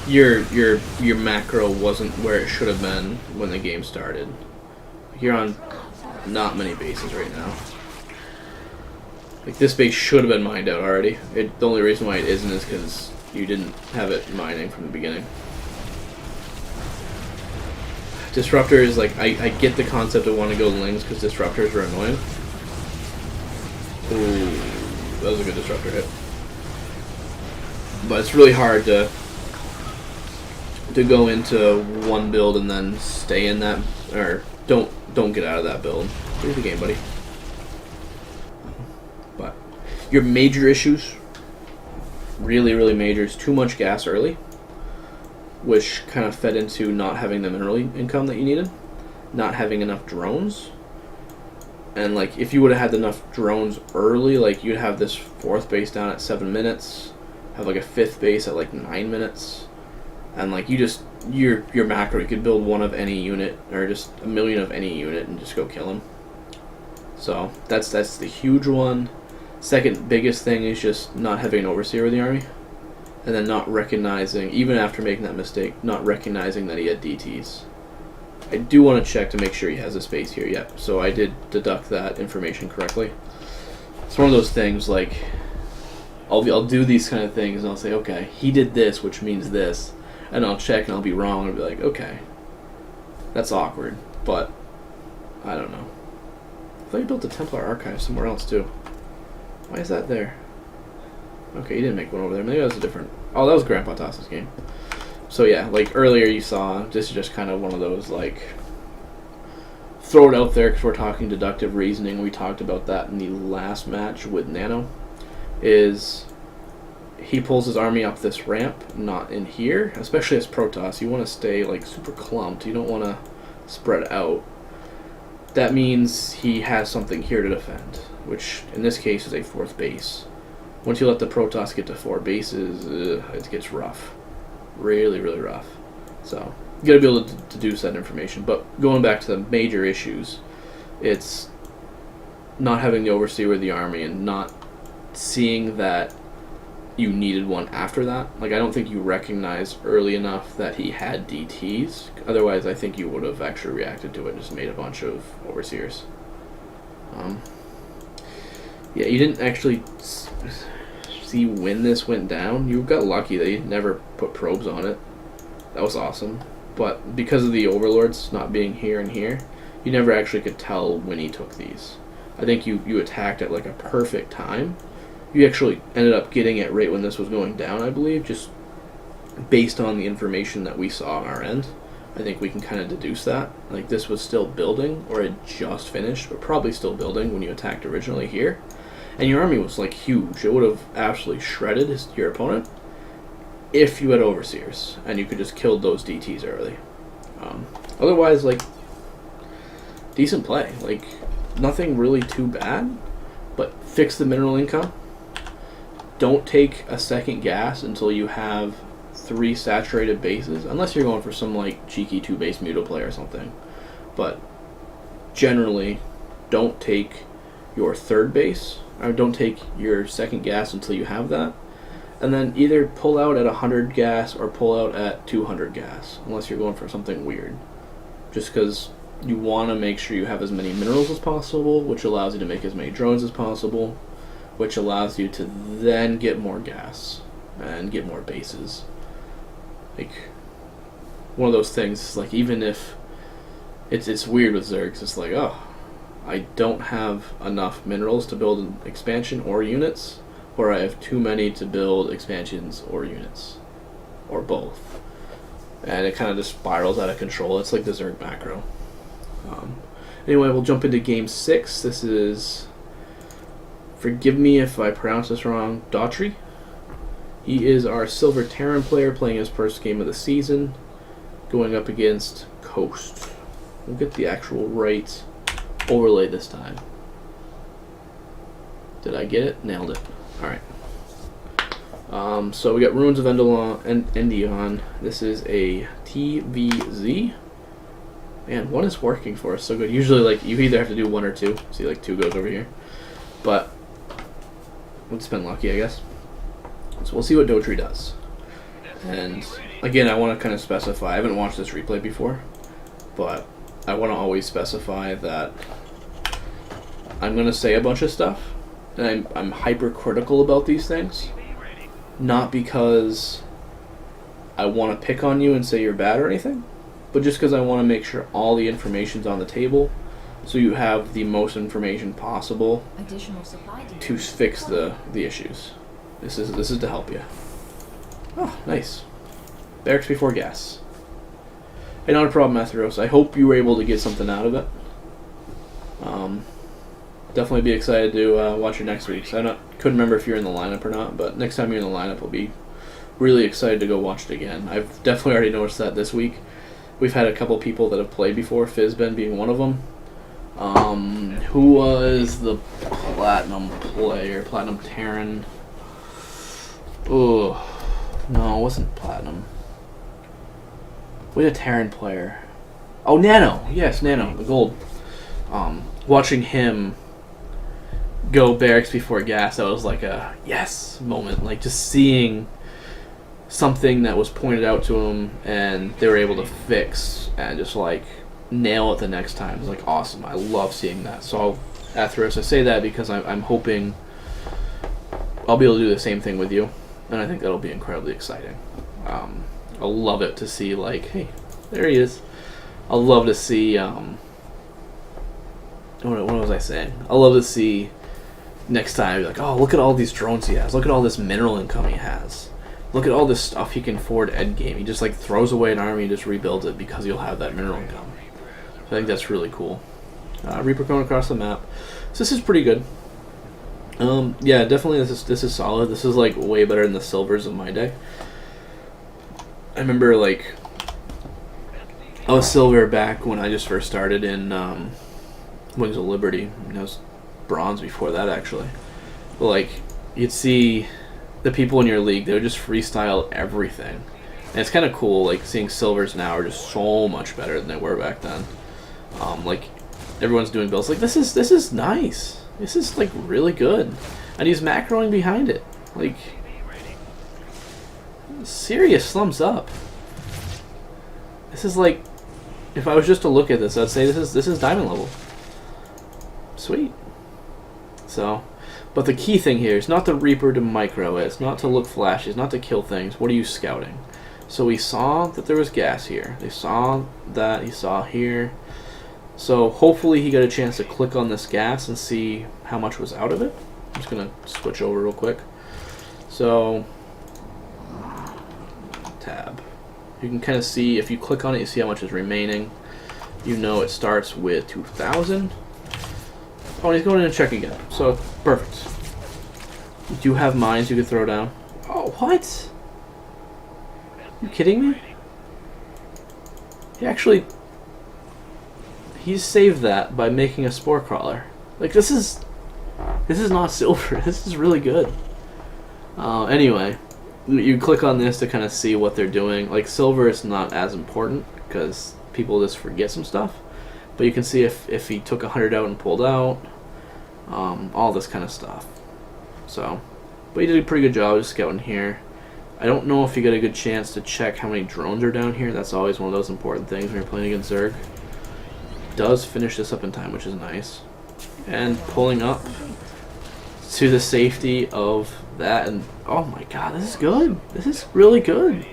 your macro wasn't where it should have been when the game started. You're on not many bases right now. Like, this base should have been mined out already. The only reason why it isn't is because you didn't have it mining from the beginning. Disruptors, like, I get the concept of wanting to go Lings because disruptors are annoying. Ooh, that was a good disruptor hit. But it's really hard to go into one build and then stay in that, or don't get out of that build. Here's the game, buddy. But your major issues, really, really major, is too much gas early, which kind of fed into not having the mineral income that you needed, not having enough drones, and like if you would have had enough drones early, like you'd have this fourth base down at 7 minutes, have like a fifth base at like 9 minutes, and like you just your macro, you could build one of any unit or just a million of any unit and just go kill him. So that's the huge one. Second biggest thing is just not having an overseer with the army, and then not recognizing, even after making that mistake, not recognizing that he had DTs. I do want to check to make sure he has a space here. Yep, so I did deduct that information correctly. It's one of those things, like, I'll do these kind of things, and I'll say, okay, he did this, which means this, and I'll check, and I'll be wrong, and I'll be like, okay, that's awkward, but I don't know. I thought you built the Templar Archive somewhere else, too. Why is that there? Okay, you didn't make one over there. Maybe that was a different... Oh, that was Grandpa Toss's game. So yeah, like earlier you saw, this is just kind of one of those, like, throw it out there because we're talking deductive reasoning. We talked about that in the last match with Nano. Is he pulls his army up this ramp, not in here, especially as Protoss. You want to stay, like, super clumped. You don't want to spread out. That means he has something here to defend, which in this case is a fourth base. Once you let the Protoss get to 4 bases, it gets rough. Really, really rough. So, you gotta be able to deduce that information. But going back to the major issues, it's not having the overseer with the army and not seeing that you needed one after that. Like, I don't think you recognized early enough that he had DTs. Otherwise, I think you would have actually reacted to it and just made a bunch of overseers. Yeah, you didn't actually see when this went down. You got lucky that you never put probes on it. That was awesome. But because of the overlords not being here and here, you never actually could tell when he took these. I think you attacked at like a perfect time. You actually ended up getting it right when this was going down, I believe, just based on the information that we saw on our end. I think we can kind of deduce that. Like, this was still building, or it just finished, but probably still building when you attacked originally here. And your army was, like, huge. It would have absolutely shredded your opponent if you had overseers, and you could just kill those DTs early. Otherwise, like, decent play. Like, nothing really too bad, but fix the mineral income. Don't take a second gas until you have 3 saturated bases, unless you're going for some, like, cheeky 2-base Muto play or something. But generally, don't take your third base, or don't take your second gas until you have that, and then either pull out at 100 gas or pull out at 200 gas, unless you're going for something weird. Just because you want to make sure you have as many minerals as possible, which allows you to make as many drones as possible, which allows you to then get more gas and get more bases. Like, one of those things, like, even if it's weird with Zergs, it's like, oh, I don't have enough minerals to build an expansion or units, or I have too many to build expansions or units, or both. And it kind of just spirals out of control. It's like the Zerg macro. Anyway, we'll jump into game 6. This is, forgive me if I pronounce this wrong, Daughtry. He is our Silver Terran player playing his first game of the season, going up against Coast. We'll get the actual right overlay this time. Did I get it? Nailed it. Alright. So we got Ruins of Endion. This is a TVZ. Man, one is working for us so good. Usually, like, you either have to do 1 or 2. See, like, 2 goes over here. But it's been lucky, I guess. So we'll see what Daughtry does. And again, I want to kind of specify, I haven't watched this replay before, but I want to always specify that I'm going to say a bunch of stuff, and I'm hypercritical about these things, not because I want to pick on you and say you're bad or anything, but just because I want to make sure all the information's on the table, so you have the most information possible to fix the issues. This is to help you. Oh, nice. Barracks before gas. Hey, not a problem, Atheros. I hope you were able to get something out of it. Definitely be excited to watch your next week's. Couldn't remember if you're in the lineup or not, but next time you're in the lineup, I'll be really excited to go watch it again. I've definitely already noticed that this week. We've had a couple people that have played before, Fizben being one of them. Who was the Platinum player? Platinum Terran. Oh, no, it wasn't Platinum. We had a Terran player. Oh, Nano. Yes, Nano, the gold. Watching him go barracks before gas, that was like a yes moment. Like, just seeing something that was pointed out to him and they were able to fix and just, like, nail it the next time. It's, like, awesome. I love seeing that. So, Atheros, I say that because I'm hoping I'll be able to do the same thing with you. And I think that'll be incredibly exciting. I'll love it to see, like, hey, there he is. I'll love to see, what was I saying? I'll love to see next time, like, oh, look at all these drones he has. Look at all this mineral income he has. Look at all this stuff he can afford endgame. He just, like, throws away an army and just rebuilds it because he'll have that mineral income. So I think that's really cool. Reaper going across the map. So this is pretty good. Yeah, definitely this is solid. This is, like, way better than the silvers of my day. I remember, like, I was silver back when I just first started in Wings of Liberty. I was bronze before that, actually. But, like, you'd see the people in your league, they would just freestyle everything. And it's kind of cool, like, seeing silvers now are just so much better than they were back then. Like, everyone's doing builds. Like, this is nice. This is, like, really good. And he's macroing behind it. Like, serious thumbs up. This is, like, if I was just to look at this, I'd say this is diamond level. Sweet. So, but the key thing here is not the Reaper to micro it. It's not to look flashy. It's not to kill things. What are you scouting? So we saw that there was gas here. They saw that. He saw here. So hopefully he got a chance to click on this gas and see how much was out of it. I'm just going to switch over real quick. So, tab. You can kind of see, if you click on it, you see how much is remaining. You know it starts with 2,000. Oh, and he's going in and check again. So, perfect. You do have mines you could throw down. Oh, what? You kidding me? He actually... He's saved that by making a spore crawler. Like, this is not silver. This is really good. Anyway, you click on this to kind of see what they're doing. Like, silver is not as important because people just forget some stuff. But you can see if he took 100 out and pulled out, all this kind of stuff. So, but he did a pretty good job of scouting here. I don't know if you get a good chance to check how many drones are down here. That's always one of those important things when you're playing against Zerg. Does finish this up in time, which is nice. And pulling up to the safety of that, and oh my god, this is good. This is really good.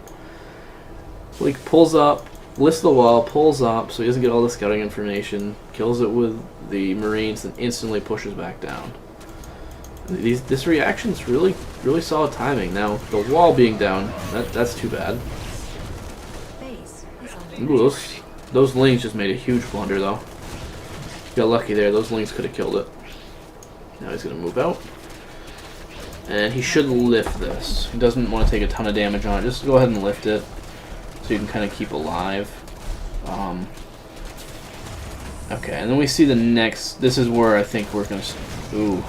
Like, pulls up, lifts the wall, pulls up so he doesn't get all the scouting information, kills it with the Marines, and instantly pushes back down. This reaction's really solid timing. Now, the wall being down, that's too bad. Base is under Ooh, those lings just made a huge blunder, though. Got lucky there. Those lings could have killed it. Now he's going to move out. And he should lift this. He doesn't want to take a ton of damage on it. Just go ahead and lift it so you can kind of keep alive. Okay, and then we see the next... This is where I think we're going to... Ooh.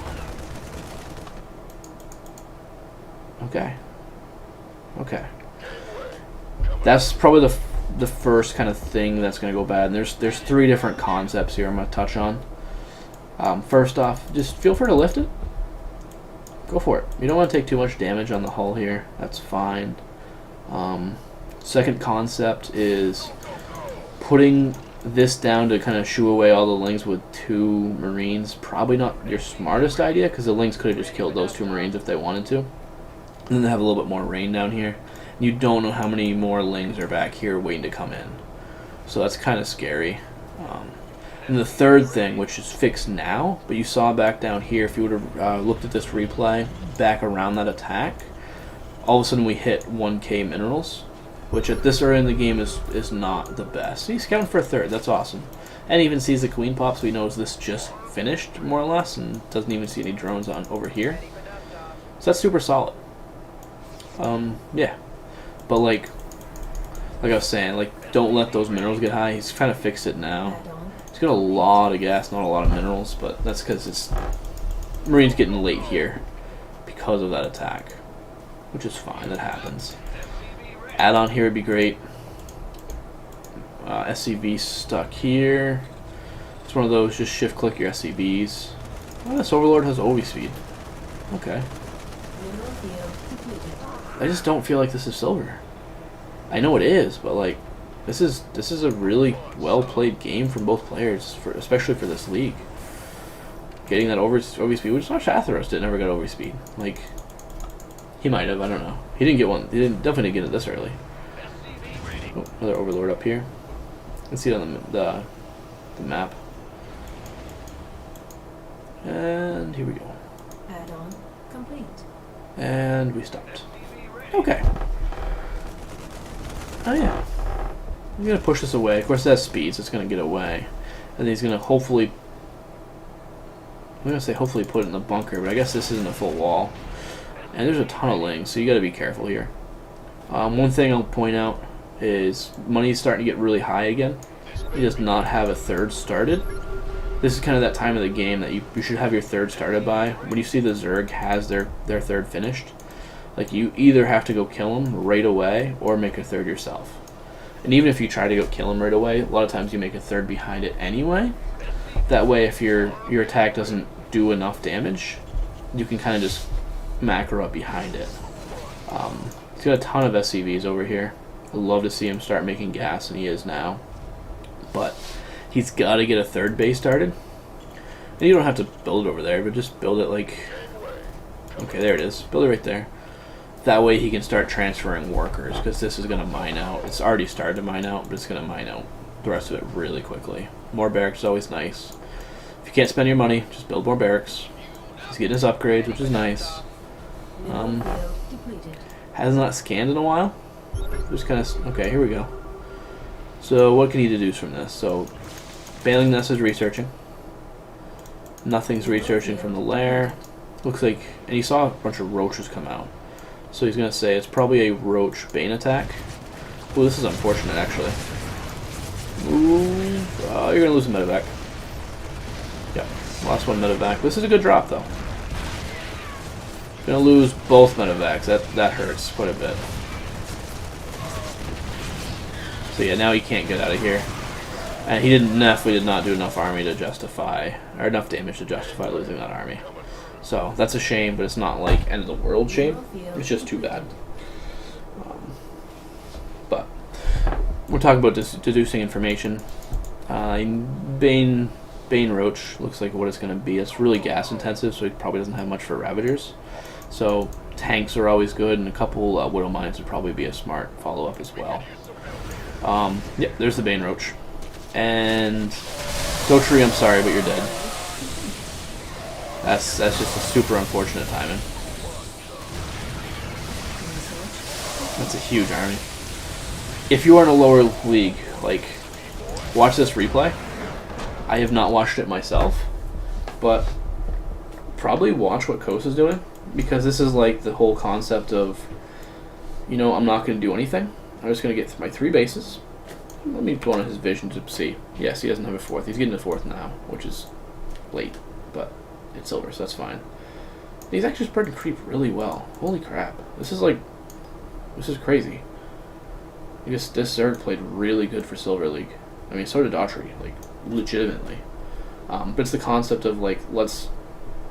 Okay. Okay. That's probably the first kind of thing that's going to go bad. And there's 3 different concepts here I'm going to touch on. First off, just feel free to lift it. Go for it. You don't want to take too much damage on the hull here. That's fine. Second concept is putting this down to kind of shoo away all the lings with 2 Marines. Probably not your smartest idea, because the lings could have just killed those 2 Marines if they wanted to. And then they have a little bit more rain down here. You don't know how many more lings are back here waiting to come in. So that's kind of scary. And the third thing, which is fixed now, but you saw back down here, if you would have looked at this replay, back around that attack, all of a sudden we hit 1k minerals, which at this early in the game is not the best. He's counting for a third, that's awesome. And even sees the queen pop, so he knows this just finished, more or less, and doesn't even see any drones on over here. So that's super solid. Yeah. But like I was saying, like, don't let those minerals get high. He's kind of fixed it now. He's got a lot of gas, not a lot of minerals, but that's because it's Marine's getting late here because of that attack, which is fine. That happens. Add-on here would be great. SCV stuck here. It's one of those, just shift-click your SCVs. Oh, this Overlord has OV speed. Okay. I just don't feel like this is silver. I know it is, but like, this is a really well played game from both players, especially for this league. Getting that OV speed, which not Shathros did, never got OV speed. Like, he might have, I don't know. He didn't get one. He definitely didn't get it this early. Oh, another Overlord up here. You can see it on the map. And here we go. add-on complete. And we stopped. Okay. Oh yeah. I'm going to push this away. Of course, it has speed, so it's going to get away. And he's going to hopefully... I'm going to say hopefully put it in the bunker, but I guess this isn't a full wall. And there's a ton of lings, so you got to be careful here. One thing I'll point out is money's starting to get really high again. He does not have a third started. This is kind of that time of the game that you should have your third started by. When you see the Zerg has their third finished, like, you either have to go kill him right away or make a third yourself. And even if you try to go kill him right away, a lot of times you make a third behind it anyway. That way, if your attack doesn't do enough damage, you can kind of just macro up behind it. He's got a ton of SCVs over here. I'd love to see him start making gas, and he is now. But he's got to get a third base started. And you don't have to build it over there, but just build it like... Okay, there it is. Build it right there. That way he can start transferring workers, because this is going to mine out. It's already started to mine out, but it's going to mine out the rest of it really quickly. More barracks is always nice. If you can't spend your money, just build more barracks. He's getting his upgrades, which is nice. Has not scanned in a while. Just kind of... Okay, here we go. So what can he deduce from this? So, Bailing Nest is researching. Nothing's researching from the lair. Looks like... And he saw a bunch of roaches come out. So he's going to say it's probably a roach bane attack. Ooh, this is unfortunate, actually. Ooh, you're going to lose a medevac. Yep, lost one medevac. This is a good drop, though. Going to lose both medevacs. That hurts quite a bit. So yeah, now he can't get out of here. And he definitely did not do enough army to justify, or enough damage to justify losing that army. So that's a shame, but it's not like end of the world shame. It's just too bad. But we're talking about deducing information. Bane Roach looks like what it's going to be. It's really gas intensive, so he probably doesn't have much for Ravagers. So tanks are always good, and a couple Widow Mines would probably be a smart follow-up as well. Yeah, there's the Bane Roach. And Gotri, I'm sorry, but you're dead. That's just a super unfortunate timing. That's a huge army. If you are in a lower league, like, watch this replay. I have not watched it myself, but probably watch what Kos is doing, because this is like the whole concept of, you know, I'm not going to do anything. I'm just going to get my 3 bases. Let me go on his vision to see. Yes, he doesn't have a 4th. He's getting a 4th now, which is late, but it's silver, so that's fine. He's actually spreading creep really well. Holy crap. This is crazy. This Zerg played really good for Silver League. I mean, so did Daughtry, like, legitimately. But it's the concept of, like, let's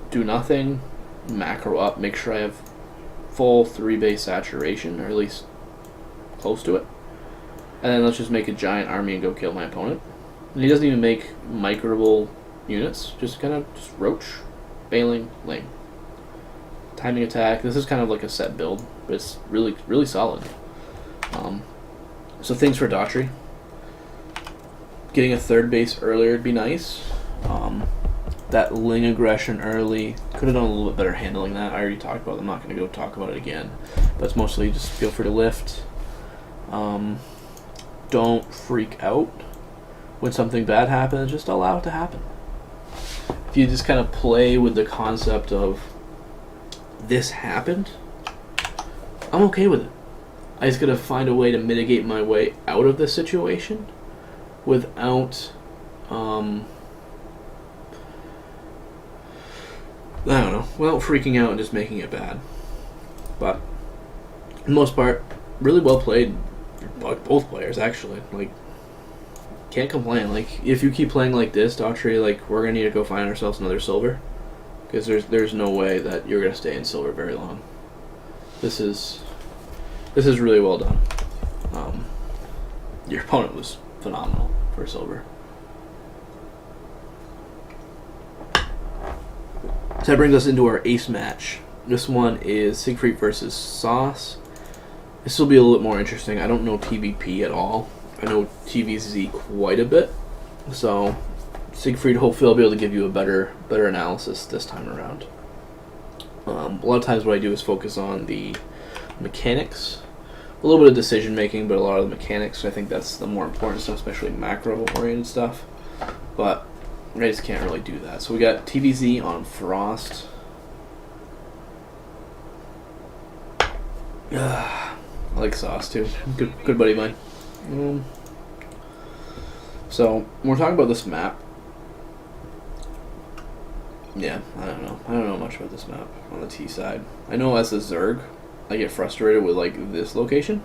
do nothing, macro up, make sure I have full 3 base saturation, or at least close to it. And then let's just make a giant army and go kill my opponent. And he doesn't even make microable units, just kind of just roach, bailing, lane. Timing attack, this is kind of like a set build, but it's really, really solid. So things for Daughtry. Getting a 3rd base earlier would be nice. That Ling aggression early, could have done a little bit better handling that. I already talked about it, I'm not going to go talk about it again. But it's mostly just feel free to lift. Don't freak out when something bad happens, just allow it to happen. If you just kind of play with the concept of this happened, I'm okay with it. I just gotta find a way to mitigate my way out of this situation without I don't know, without freaking out and just making it bad. But for the most part, really well played, both players actually. Like, can't complain. Like, if you keep playing like this, Daughtry, like, we're gonna need to go find ourselves another silver, because there's no way that you're gonna stay in silver very long. This is really well done. Your opponent was phenomenal for silver. So that brings us into our ace match. This one is Siegfried versus Sauce. This will be a little bit more interesting. I don't know TVP at all. I know TVZ quite a bit. So Siegfried, hopefully I'll be able to give you a better analysis this time around. A lot of times what I do is focus on the mechanics, a little bit of decision making, but a lot of the mechanics. I think that's the more important stuff, especially macro oriented stuff. But I just can't really do that. So we got TVZ on Frost. I like Sauce too. Good buddy of mine. So when we're talking about this map, yeah, I don't know much about this map on the T side. I know as a Zerg, I get frustrated with like this location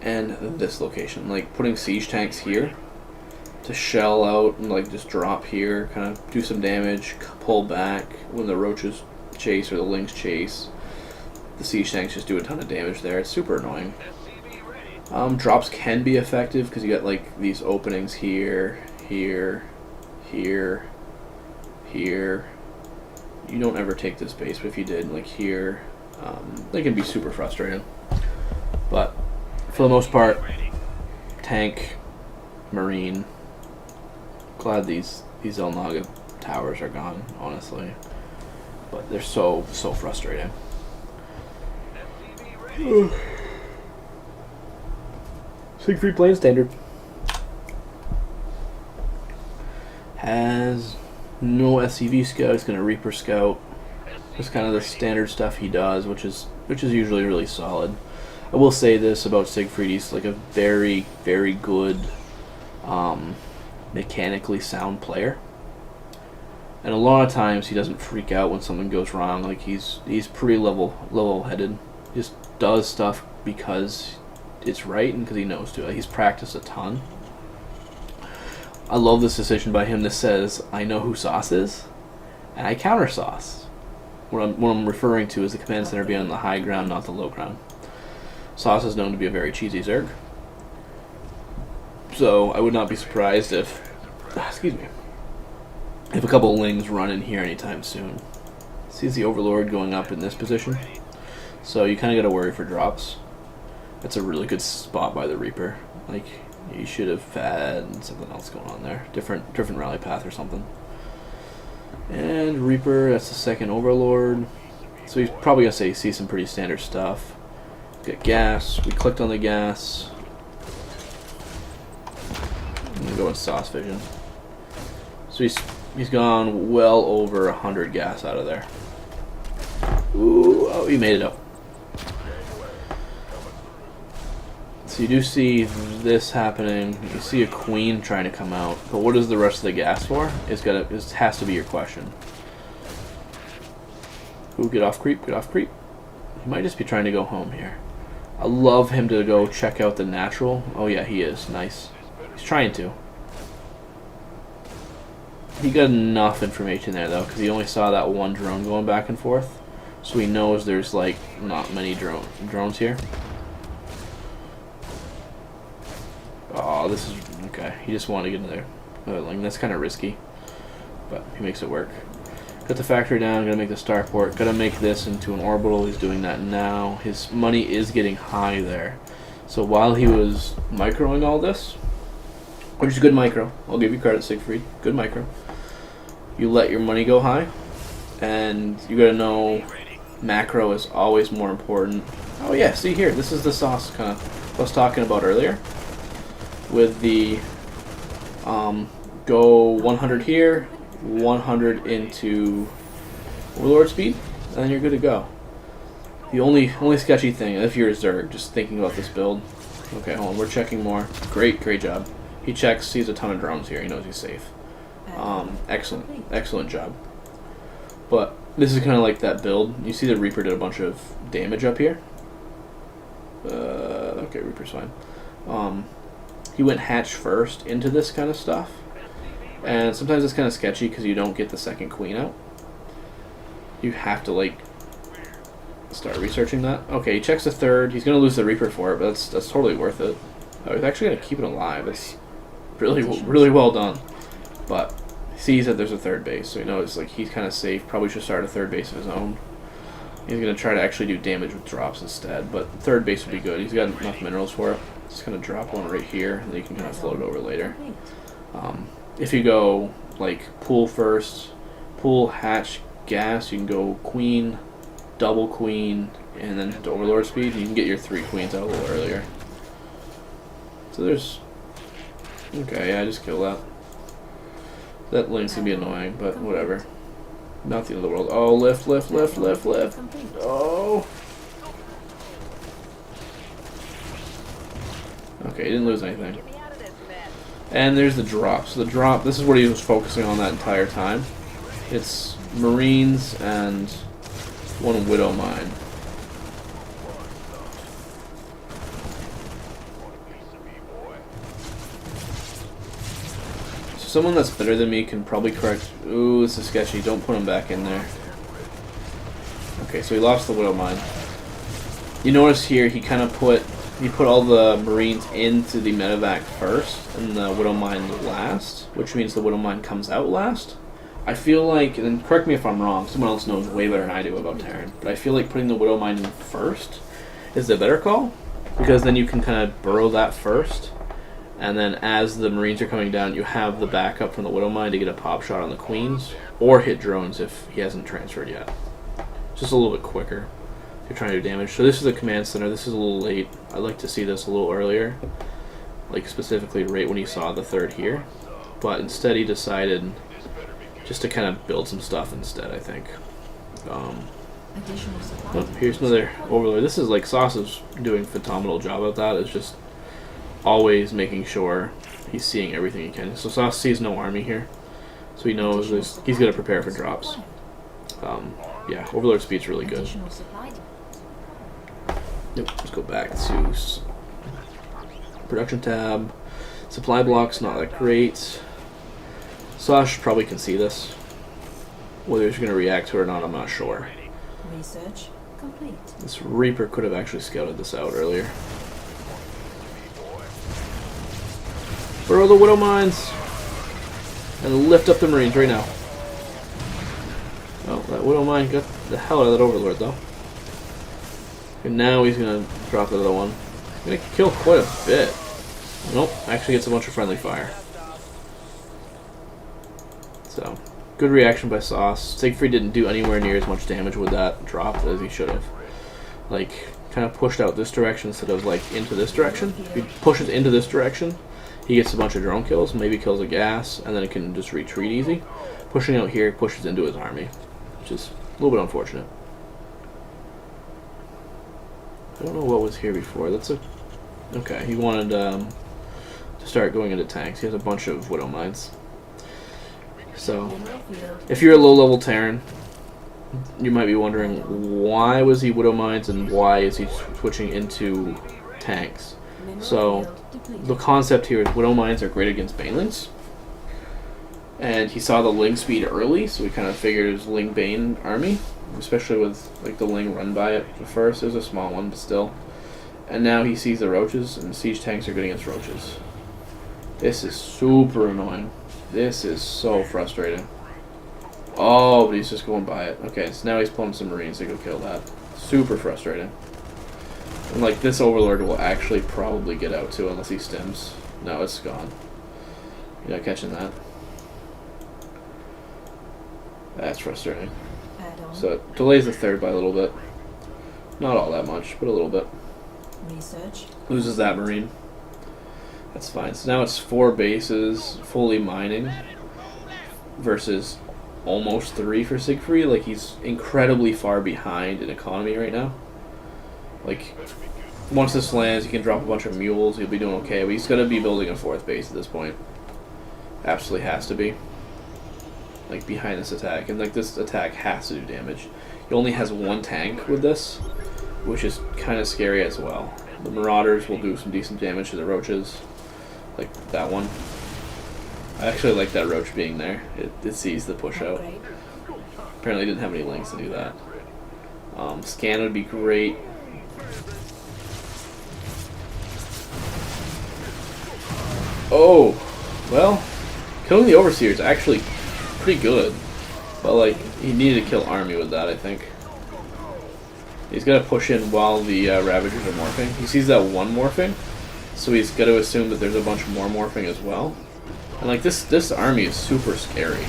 and this location, like putting siege tanks here to shell out and like just drop here, kind of do some damage, pull back when the roaches chase or the lynx chase. The siege tanks just do a ton of damage there. It's super annoying. Drops can be effective because you got like these openings here, here, here, here. You don't ever take this base, but if you did, like here, they can be super frustrating. But for the most part, tank, marine. Glad these El Naga towers are gone, honestly. But they're so frustrating. Siegfried playing standard. Has no SCV scout. He's gonna Reaper scout. Just kind of the standard stuff he does, which is usually really solid. I will say this about Siegfried: he's like a very, very good, mechanically sound player. And a lot of times he doesn't freak out when something goes wrong. Like he's pretty level-headed. He just does stuff because it's right and because he knows to. He's practiced a ton. I love this decision by him that says, I know who Sauce is, and I counter Sauce. What I'm referring to is the command center being on the high ground, not the low ground. Sauce is known to be a very cheesy Zerg. So I would not be surprised if, excuse me, if a couple of Lings run in here anytime soon. Sees the Overlord going up in this position. So you kind of got to worry for drops. That's a really good spot by the Reaper. Like, you should have had something else going on there. Different rally path or something. And Reaper, that's the second Overlord. So he's probably going to see some pretty standard stuff. Get gas. We clicked on the gas. I'm going to go in Sauce Vision. So he's gone well over 100 gas out of there. Ooh, oh, he made it up. So you do see this happening. You see a queen trying to come out, but what is the rest of the gas for? It has to be your question. Ooh, get off creep, get off creep. He might just be trying to go home here. I love him to go check out the natural. Oh yeah, he is. Nice. He's trying to. He got enough information there though, because he only saw that one drone going back and forth. So he knows there's like not many drones here. Oh, this is okay. He just wanted to get in there. That's kind of risky, but he makes it work. Got the factory down. Gonna make the starport. Gotta make this into an orbital. He's doing that now. His money is getting high there. So while he was microing all this, which is good micro, I'll give you credit, Siegfried. Good micro. You let your money go high, and you gotta know macro is always more important. Oh yeah, see here. This is the sauce kind of I was talking about earlier. With the go 100 here, 100 into Overlord speed, and then you're good to go. The only sketchy thing, if you're a Zerg, just thinking about this build. Okay, hold on, we're checking more. Great job. He checks, sees a ton of drones here. He knows he's safe. Excellent job. But this is kind of like that build. You see the Reaper did a bunch of damage up here. Okay, Reaper's fine. He went hatch first into this kind of stuff, and sometimes it's kind of sketchy because you don't get the second queen out. You have to like start researching that. Okay, he checks the third. He's gonna lose the Reaper for it, but that's totally worth it. Oh, he's actually gonna keep it alive. It's really well done. But he sees that there's a third base, so he knows like he's kind of safe. Probably should start a third base of his own. He's gonna try to actually do damage with drops instead, but third base would be good. He's got enough minerals for it. Just kind of drop one right here, and then you can kind of float it over later. If you go like pool first, pool, hatch, gas, you can go queen, double queen, and then to Overlord speed. You can get your 3 queens out a little earlier. So there's okay, yeah, just kill that. That link's gonna be annoying, but whatever. Not the end of the world. Oh, lift. Oh. Okay, he didn't lose anything. And there's the drop. So the drop, this is what he was focusing on that entire time. It's Marines and one Widow Mine. So someone that's better than me can probably correct... Ooh, this is sketchy. Don't put him back in there. Okay, so he lost the Widow Mine. You notice here he kind of put all the Marines into the medevac first and the Widow Mine last, which means the Widow Mine comes out last. I feel like, and correct me if I'm wrong, someone else knows way better than I do about Terran, but I feel like putting the Widow Mine in first is the better call, because then you can kind of burrow that first, and then as the Marines are coming down, you have the backup from the Widow Mine to get a pop shot on the Queens, or hit drones if he hasn't transferred yet. Just a little bit quicker. You're trying to do damage. So this is the command center. This is a little late. I'd like to see this a little earlier, like specifically right when he saw the third here, but instead he decided just to kind of build some stuff instead, I think. Oh, here's another Overlord. This is like Sauce is doing a phenomenal job at that. It's just always making sure he's seeing everything he can. So Sauce sees no army here, so he knows he's going to prepare for drops. Yeah, Overlord speed's really good. Yep, let's go back to production tab. Supply blocks, not that great. Sash probably can see this. Whether he's going to react to it or not, I'm not sure. Research complete. This Reaper could have actually scouted this out earlier. Burrow the Widow Mines! And lift up the Marines right now. Oh, that Widow Mine got the hell out of that Overlord, though. And now he's going to drop the other one. Gonna kill quite a bit. Nope, actually gets a bunch of friendly fire. So, good reaction by Sauce. Siegfried didn't do anywhere near as much damage with that drop as he should have. Like, kind of pushed out this direction instead of like into this direction. If he pushes into this direction, he gets a bunch of drone kills, maybe kills a gas, and then it can just retreat easy. Pushing out here pushes into his army, which is a little bit unfortunate. I don't know what was here before. That's a... Okay, he wanted to start going into tanks. He has a bunch of Widow Mines. So, if you're a low-level Terran, you might be wondering why was he Widow Mines and why is he switching into tanks. So, the concept here is Widow Mines are great against Banelings. And he saw the Ling speed early, so he kind of figured it was Ling Bane army, especially with like the Ling run by it at first. It was a small one, but still. And now he sees the roaches, and siege tanks are good against roaches. This is super annoying. This is so frustrating. Oh, but he's just going by it. Okay, so now he's pulling some Marines to go kill that. Super frustrating. And like this Overlord will actually probably get out too, unless he stims. No, it's gone. You're not catching that. That's frustrating. So it delays the third by a little bit. Not all that much, but a little bit. Research. Loses that Marine. That's fine. So now it's 4 bases, fully mining, versus almost 3 for Siegfried. Like, he's incredibly far behind in economy right now. Like, once this lands, he can drop a bunch of mules, he'll be doing okay, but he's going to be building a 4th base at this point. Absolutely has to be. Like, behind this attack. And, like, this attack has to do damage. He only has 1 tank with this, which is kind of scary as well. The Marauders will do some decent damage to the roaches. Like that one. I actually like that roach being there. It sees the push out. Apparently didn't have any links to do that. Scan would be great. Oh! Well, killing the Overseer is actually pretty good. But like, he needed to kill Army with that, I think. He's got to push in while the Ravagers are morphing. He sees that one morphing, so he's got to assume that there's a bunch more morphing as well. And like this army is super scary.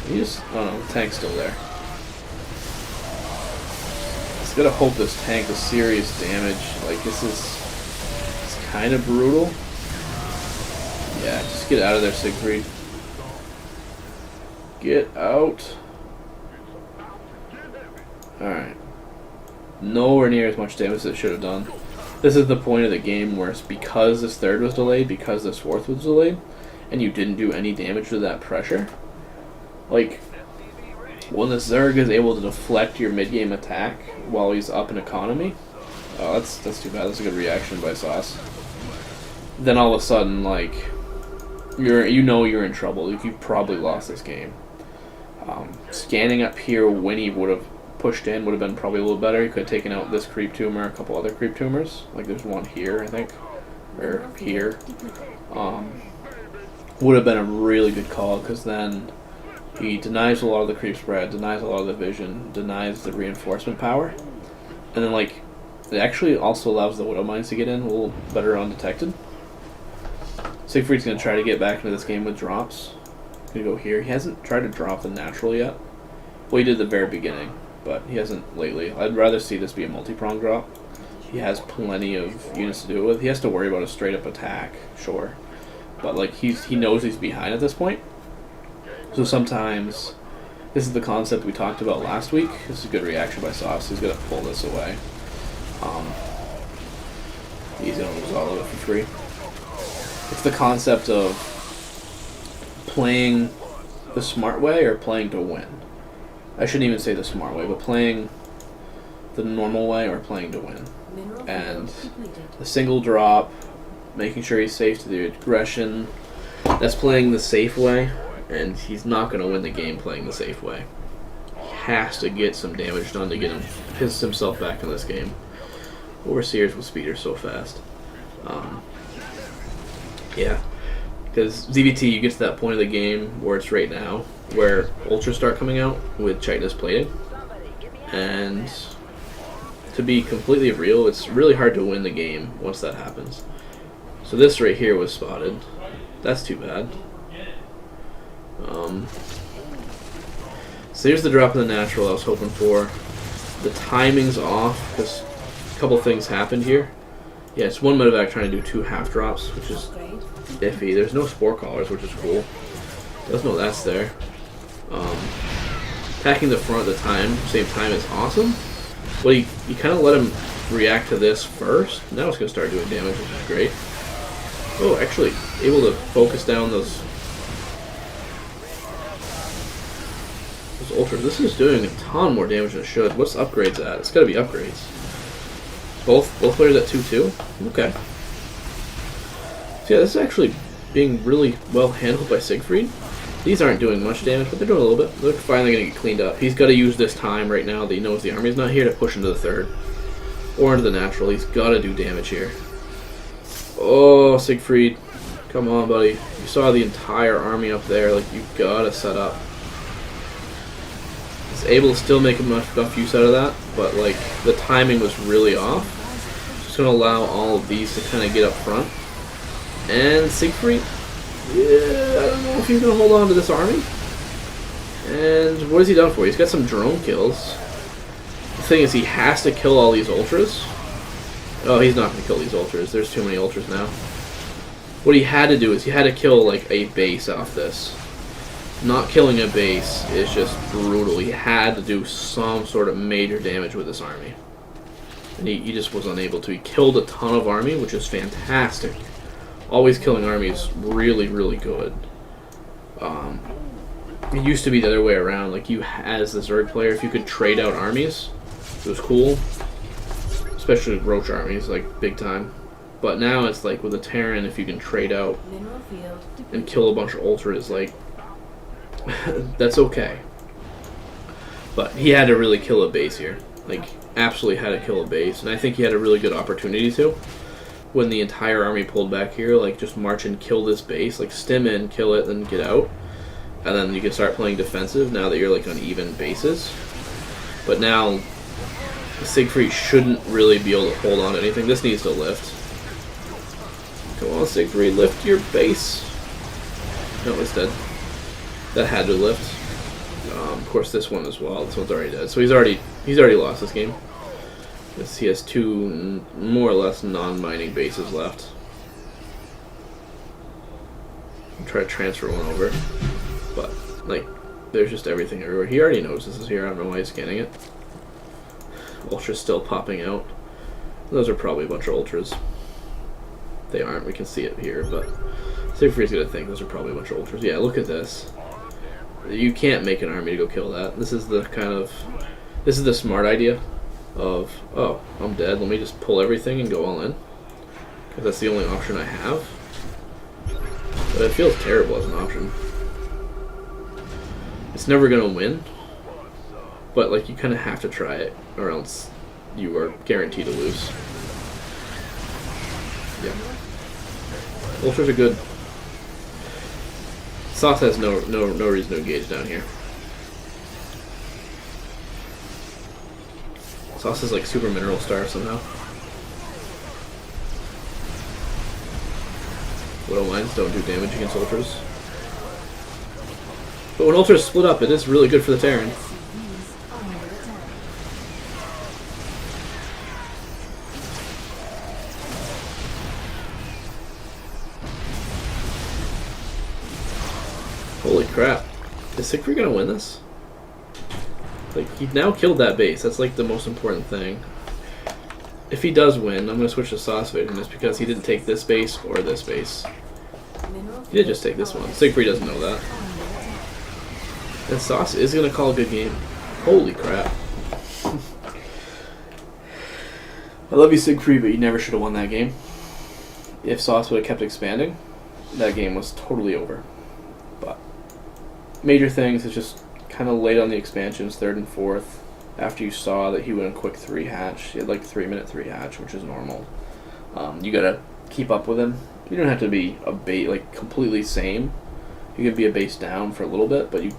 He just, oh no, the tank's still there. He's got to hope this tank does serious damage. Like this is, it's kind of brutal. Yeah, just get out of there, Siegfried. Get out. Alright. Nowhere near as much damage as it should have done. This is the point of the game where it's because this 3rd was delayed, because this 4th was delayed, and you didn't do any damage to that pressure. Like, when the Zerg is able to deflect your mid-game attack while he's up in economy, oh, that's too bad. That's a good reaction by Sauce. Then all of a sudden, like, you're in trouble. You've probably lost this game. Scanning up here when he would have pushed in would have been probably a little better. He could have taken out this creep tumor, a couple other creep tumors. Like there's one here, I think, or here. Would have been a really good call because then he denies a lot of the creep spread, denies a lot of the vision, denies the reinforcement power, and then like it actually also allows the Widow Mines to get in a little better undetected. Siegfried's gonna try to get back into this game with drops. He's gonna go here. He hasn't tried to drop the natural yet. Well, he did at the very beginning, but he hasn't lately. I'd rather see this be a multi-prong drop. He has plenty of units to do it with. He has to worry about a straight-up attack, sure. But, like, he knows he's behind at this point. So sometimes, this is the concept we talked about last week. This is a good reaction by Sauce. He's going to pull this away. He's going to lose all of it for free. It's the concept of playing the smart way or playing to win. I shouldn't even say the smart way, but playing the normal way or playing to win. And the single drop, making sure he's safe to the aggression, that's playing the safe way, and he's not going to win the game playing the safe way. He has to get some damage done to get him piss himself back in this game. Overseers with speed are so fast. Yeah. Because ZVT, you get to that point of the game where it's right now, where ultras start coming out with chitinous plating, and to be completely real, it's really hard to win the game once that happens. So this right here was spotted. That's too bad. So here's the drop in the natural I was hoping for. The timing's off because a couple things happened here. Yeah, it's one medevac trying to do 2 half drops, which is Upgrade. iffy. There's no spore collars, which is cool. Doesn't know that's there. Attacking the front at the same time is awesome. But you kind of let him react to this first. Now it's going to start doing damage, which is great. Oh, actually, able to focus down those ultras. This is doing a ton more damage than it should. What's upgrades at? It's got to be upgrades. Both players at 2-2? Okay. So yeah, this is actually being really well handled by Siegfried. These aren't doing much damage, but they're doing a little bit. They're finally going to get cleaned up. He's got to use this time right now that he knows the army's not here to push into the third. Or into the natural. He's got to do damage here. Oh, Siegfried. Come on, buddy. You saw the entire army up there. Like, you got to set up. He's able to still make enough use out of that, but, like, the timing was really off. Just going to allow all of these to kind of get up front. And Siegfried, yeah, I don't know if he's going to hold on to this army. And what has he done for you? He's got some drone kills. The thing is, he has to kill all these ultras. Oh, he's not going to kill these ultras. There's too many ultras now. What he had to do is he had to kill, like, a base off this. Not killing a base is just brutal. He had to do some sort of major damage with this army. And he just was unable to. He killed a ton of army, which is fantastic. Always killing army is really, really good. It used to be the other way around. Like, you, as the Zerg player, if you could trade out armies, it was cool. Especially Roach armies, like, big time. But now it's like, with a Terran, if you can trade out Mineral field depleted. and kill a bunch of ultras, like, that's okay. But he had to really kill a base here. Like, absolutely had to kill a base. And I think he had a really good opportunity to. When the entire army pulled back here, like, just march and kill this base. Like, stim in, kill it, then get out. And then you can start playing defensive now that you're, like, on even bases. But now, Siegfried shouldn't really be able to hold on to anything. This needs to lift. Come on, Siegfried, lift your base. No, it's dead. That had to lift. Of course, this one as well. This one's already dead. So he's already lost this game. He has 2 more or less non-mining bases left. I'll try to transfer one over, but like, there's just everything everywhere. He already knows this is here. I don't know why he's scanning it. Ultra's still popping out. Those are probably a bunch of ultras. They aren't. We can see it here, but Siegfried's gonna think those are probably a bunch of ultras. Yeah, look at this. You can't make an army to go kill that. This is the smart idea of, oh, I'm dead, let me just pull everything and go all in. Because that's the only option I have. But it feels terrible as an option. It's never going to win. But, like, you kind of have to try it, or else you are guaranteed to lose. Yeah. Ultras are good. Sauce has no reason to engage down here. Sauce is like super mineral star somehow. Widow mines don't do damage against ultras. But when ultras split up, it is really good for the Terran. These are under attack. Holy crap. Is Siegfried gonna win this? Like, he now killed that base. That's like the most important thing. If he does win, I'm gonna switch to Sauce Vision just because he didn't take this base or this base. Mineral He did just take this one. Siegfried doesn't know that. And Sauce is gonna call a good game. Holy crap. I love you, Siegfried, but you never should have won that game. If Sauce would have kept expanding, that game was totally over. But major things is just kind of late on the expansions, 3rd and 4th, after you saw that he went a quick 3 hatch. He had like 3-minute 3 hatch, which is normal. You gotta keep up with him. You don't have to be a bait like completely same. You can be a base down for a little bit, but you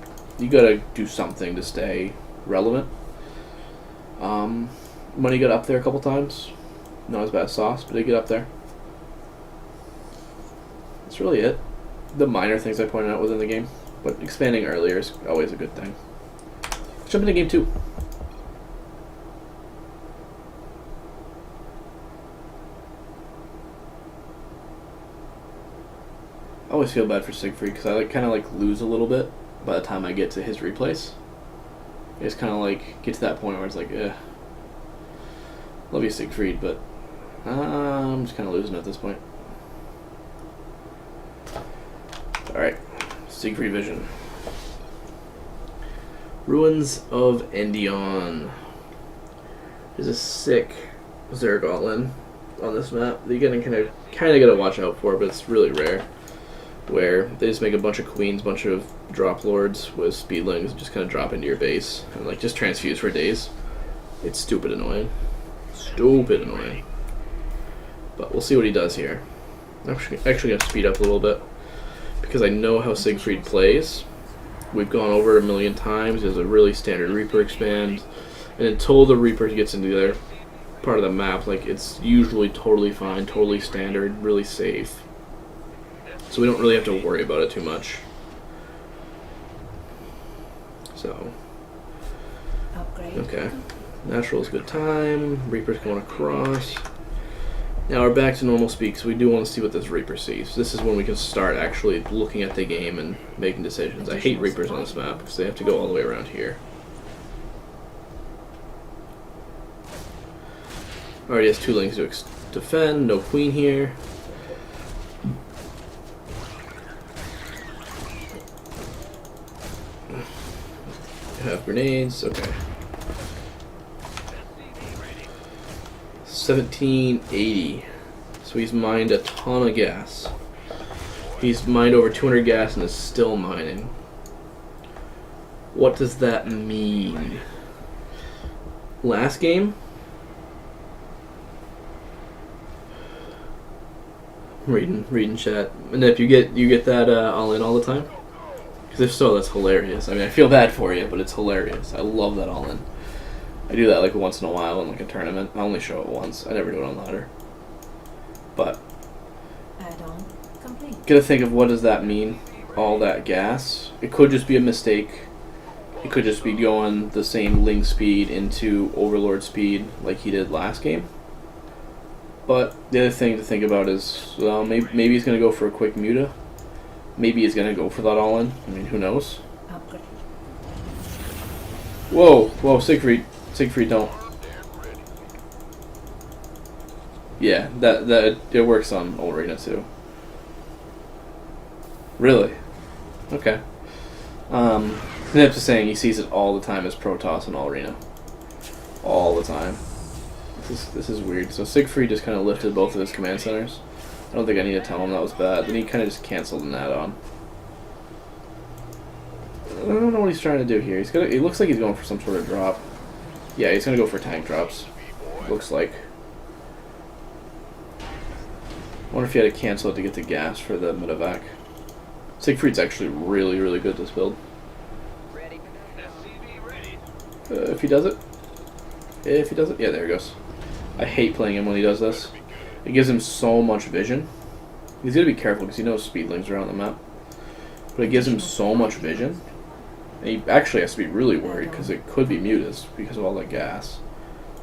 gotta do something to stay relevant. Money got up there a couple times. Not as bad as sauce, but it get up there. That's really it. The minor things I pointed out within the game, but expanding earlier is always a good thing. Let's jump into game 2. I always feel bad for Siegfried because I kind of lose a little bit by the time I get to his replays. I just kind of get to that point where it's like, eh. Love you, Siegfried, but I'm just kind of losing at this point. Alright, Siegfried Vision. Ruins of Endion. There's a sick Zerg Allin on this map that you're kind of gotta watch out for, but it's really rare. Where they just make a bunch of queens, bunch of drop lords with speedlings, just kind of drop into your base and just transfuse for days. It's stupid annoying. Stupid annoying. But we'll see what he does here. I'm actually going to speed up a little bit because I know how Siegfried plays. We've gone over it a million times. There's a really standard Reaper expand, and until the Reaper gets into their part of the map, it's usually totally fine, totally standard, really safe. So we don't really have to worry about it too much. So, Upgrade. okay. Natural is good time. Reaper's going across. Now we're back to normal speed because we do want to see what this Reaper sees. This is when we can start actually looking at the game and making decisions. I hate Reapers on this map because they have to go all the way around here. Already has 2 links to defend. No queen here. Have grenades, okay. 1780. So he's mined a ton of gas. He's mined over 200 gas and is still mining. What does that mean? Last game? Reading chat. And if you get that Allin all the time? Because if so, that's hilarious. I mean, I feel bad for you, but it's hilarious. I love that Allin. I do that once in a while in a tournament. I only show it once. I never do it on ladder. But Add-on complete. gotta think of what does that mean? All that gas. It could just be a mistake. It could just be going the same link speed into Overlord speed like he did last game. But the other thing to think about is, well, maybe he's gonna go for a quick muta. Maybe he's gonna go for that Allin. I mean, who knows? Upgrade. Whoa, Siegfried, don't. Yeah, that it works on Old Arena too. Really? Okay. That's just saying he sees it all the time as Protoss and All Arena. All the time. This is weird. So Siegfried just kind of lifted both of his command centers. I don't think I need to tell him that was bad. Then he kind of just canceled an add-on. I don't know what he's trying to do here. It looks like he's going for some sort of drop. Yeah, he's gonna go for tank drops. Looks like. I wonder if he had to cancel it to get the gas for the medevac. Siegfried's actually really, really good this build. If he does it. Yeah, there he goes. I hate playing him when he does this. It gives him so much vision. He's got to be careful because he knows speedlings are on the map. But it gives him so much vision. And he actually has to be really worried because it could be mutas because of all that gas.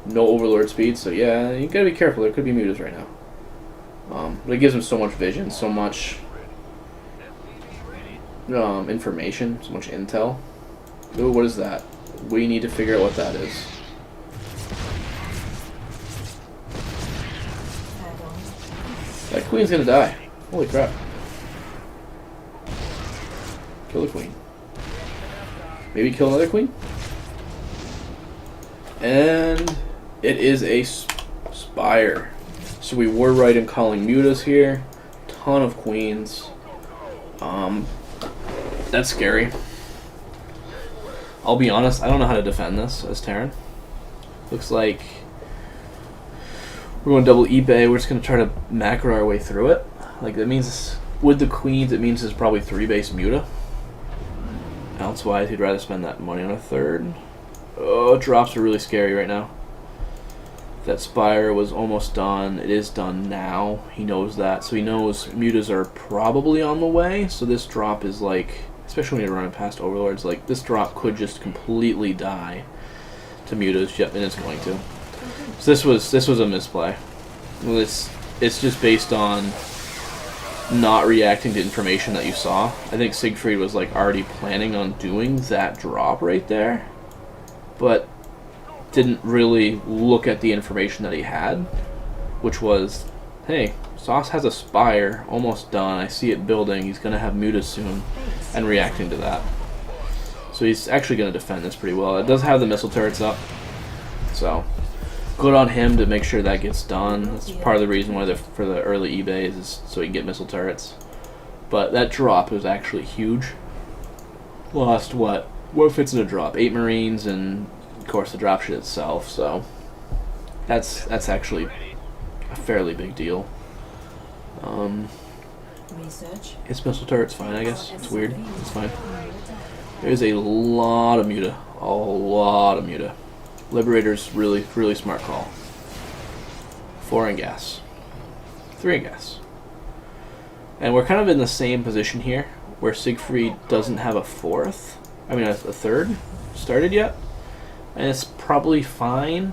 No Overlord speed, so yeah, you got to be careful. There could be mutas right now. But it gives him so much vision, so much information, so much intel. Ooh, what is that? We need to figure out what that is. That queen's gonna die. Holy crap. Kill the queen. Maybe kill another queen? And it is a spire. So we were right in calling mutas here. Ton of queens. That's scary. I'll be honest, I don't know how to defend this as Terran. Looks like we're going double eBay. We're just going to try to macro our way through it. That means with the queens, it means there's probably 3 base muta. Elsewise, he'd rather spend that money on a third. Oh, drops are really scary right now. That Spire was almost done. It is done now. He knows that. So he knows mutas are probably on the way. So this drop is like, especially when you're running past Overlords, like this drop could just completely die to mutas. Yep, and it's going to. So this was a misplay. It's just based on not reacting to information that you saw. I think Siegfried was like already planning on doing that drop right there, but didn't really look at the information that he had, which was, hey, Sauce has a Spire almost done. I see it building. He's gonna have mutas soon, and reacting to that. So he's actually gonna defend this pretty well. It does have the missile turrets up, so good on him to make sure that gets done. That's part of the reason why for the early eBay is so he can get missile turrets. But that drop was actually huge. Lost what fits in a drop? 8 Marines and of course the dropship itself. So that's actually a fairly big deal. Research. His missile turret's fine, I guess. It's weird. It's fine. There's a lot of muta. A lot of muta. Liberator's really smart call. 4 in gas. 3 in gas. And we're kind of in the same position here, where Siegfried doesn't have a third started yet. And it's probably fine.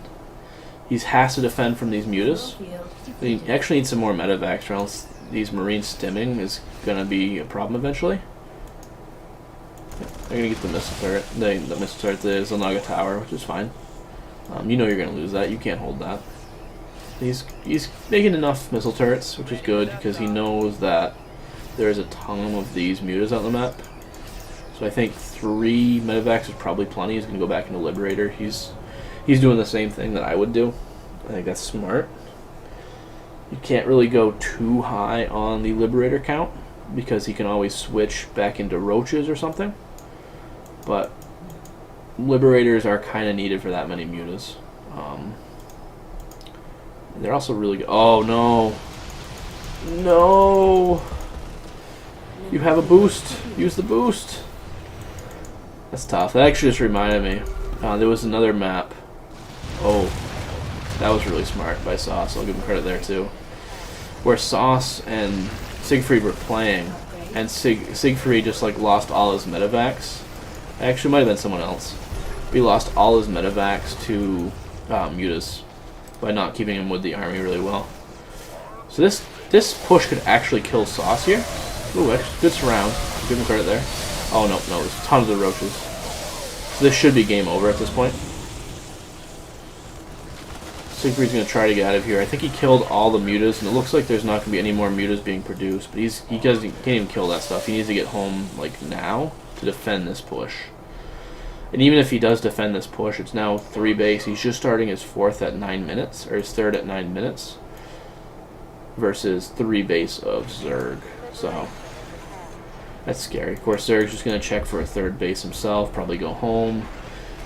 He has to defend from these mutas. He actually needs some more medevacs, or else these Marines stimming is going to be a problem eventually. They're going to get the missile turret. The missile turret, the Zalnaga Tower, which is fine. You know you're going to lose that. You can't hold that. He's making enough missile turrets, which is good, because he knows that there's a ton of these mutas on the map. So I think 3 medevacs is probably plenty. He's going to go back into Liberator. He's doing the same thing that I would do. I think that's smart. You can't really go too high on the Liberator count, because he can always switch back into Roaches or something. But Liberators are kind of needed for that many mutas. They're also really good. Oh no! No! You have a boost. Use the boost. That's tough. That actually just reminded me. There was another map. Oh, that was really smart by Sauce. I'll give him credit there too. Where Sauce and Siegfried were playing, and Siegfried just like lost all his medevacs. Actually, might have been someone else. He lost all his medevacs to mutas by not keeping him with the army really well. So this push could actually kill Sauce here. Ooh, good surround. Give him credit there. Oh no, there's tons of Roaches. So this should be game over at this point. Siegfried's going to try to get out of here. I think he killed all the mutas, and it looks like there's not going to be any more mutas being produced. But he can't even kill that stuff. He needs to get home like now to defend this push. And even if he does defend this push, it's now 3 base. He's just starting his 4th at 9 minutes, or his 3rd at 9 minutes, versus 3 base of Zerg. So that's scary. Of course, Zerg's just going to check for a 3rd base himself, probably go home.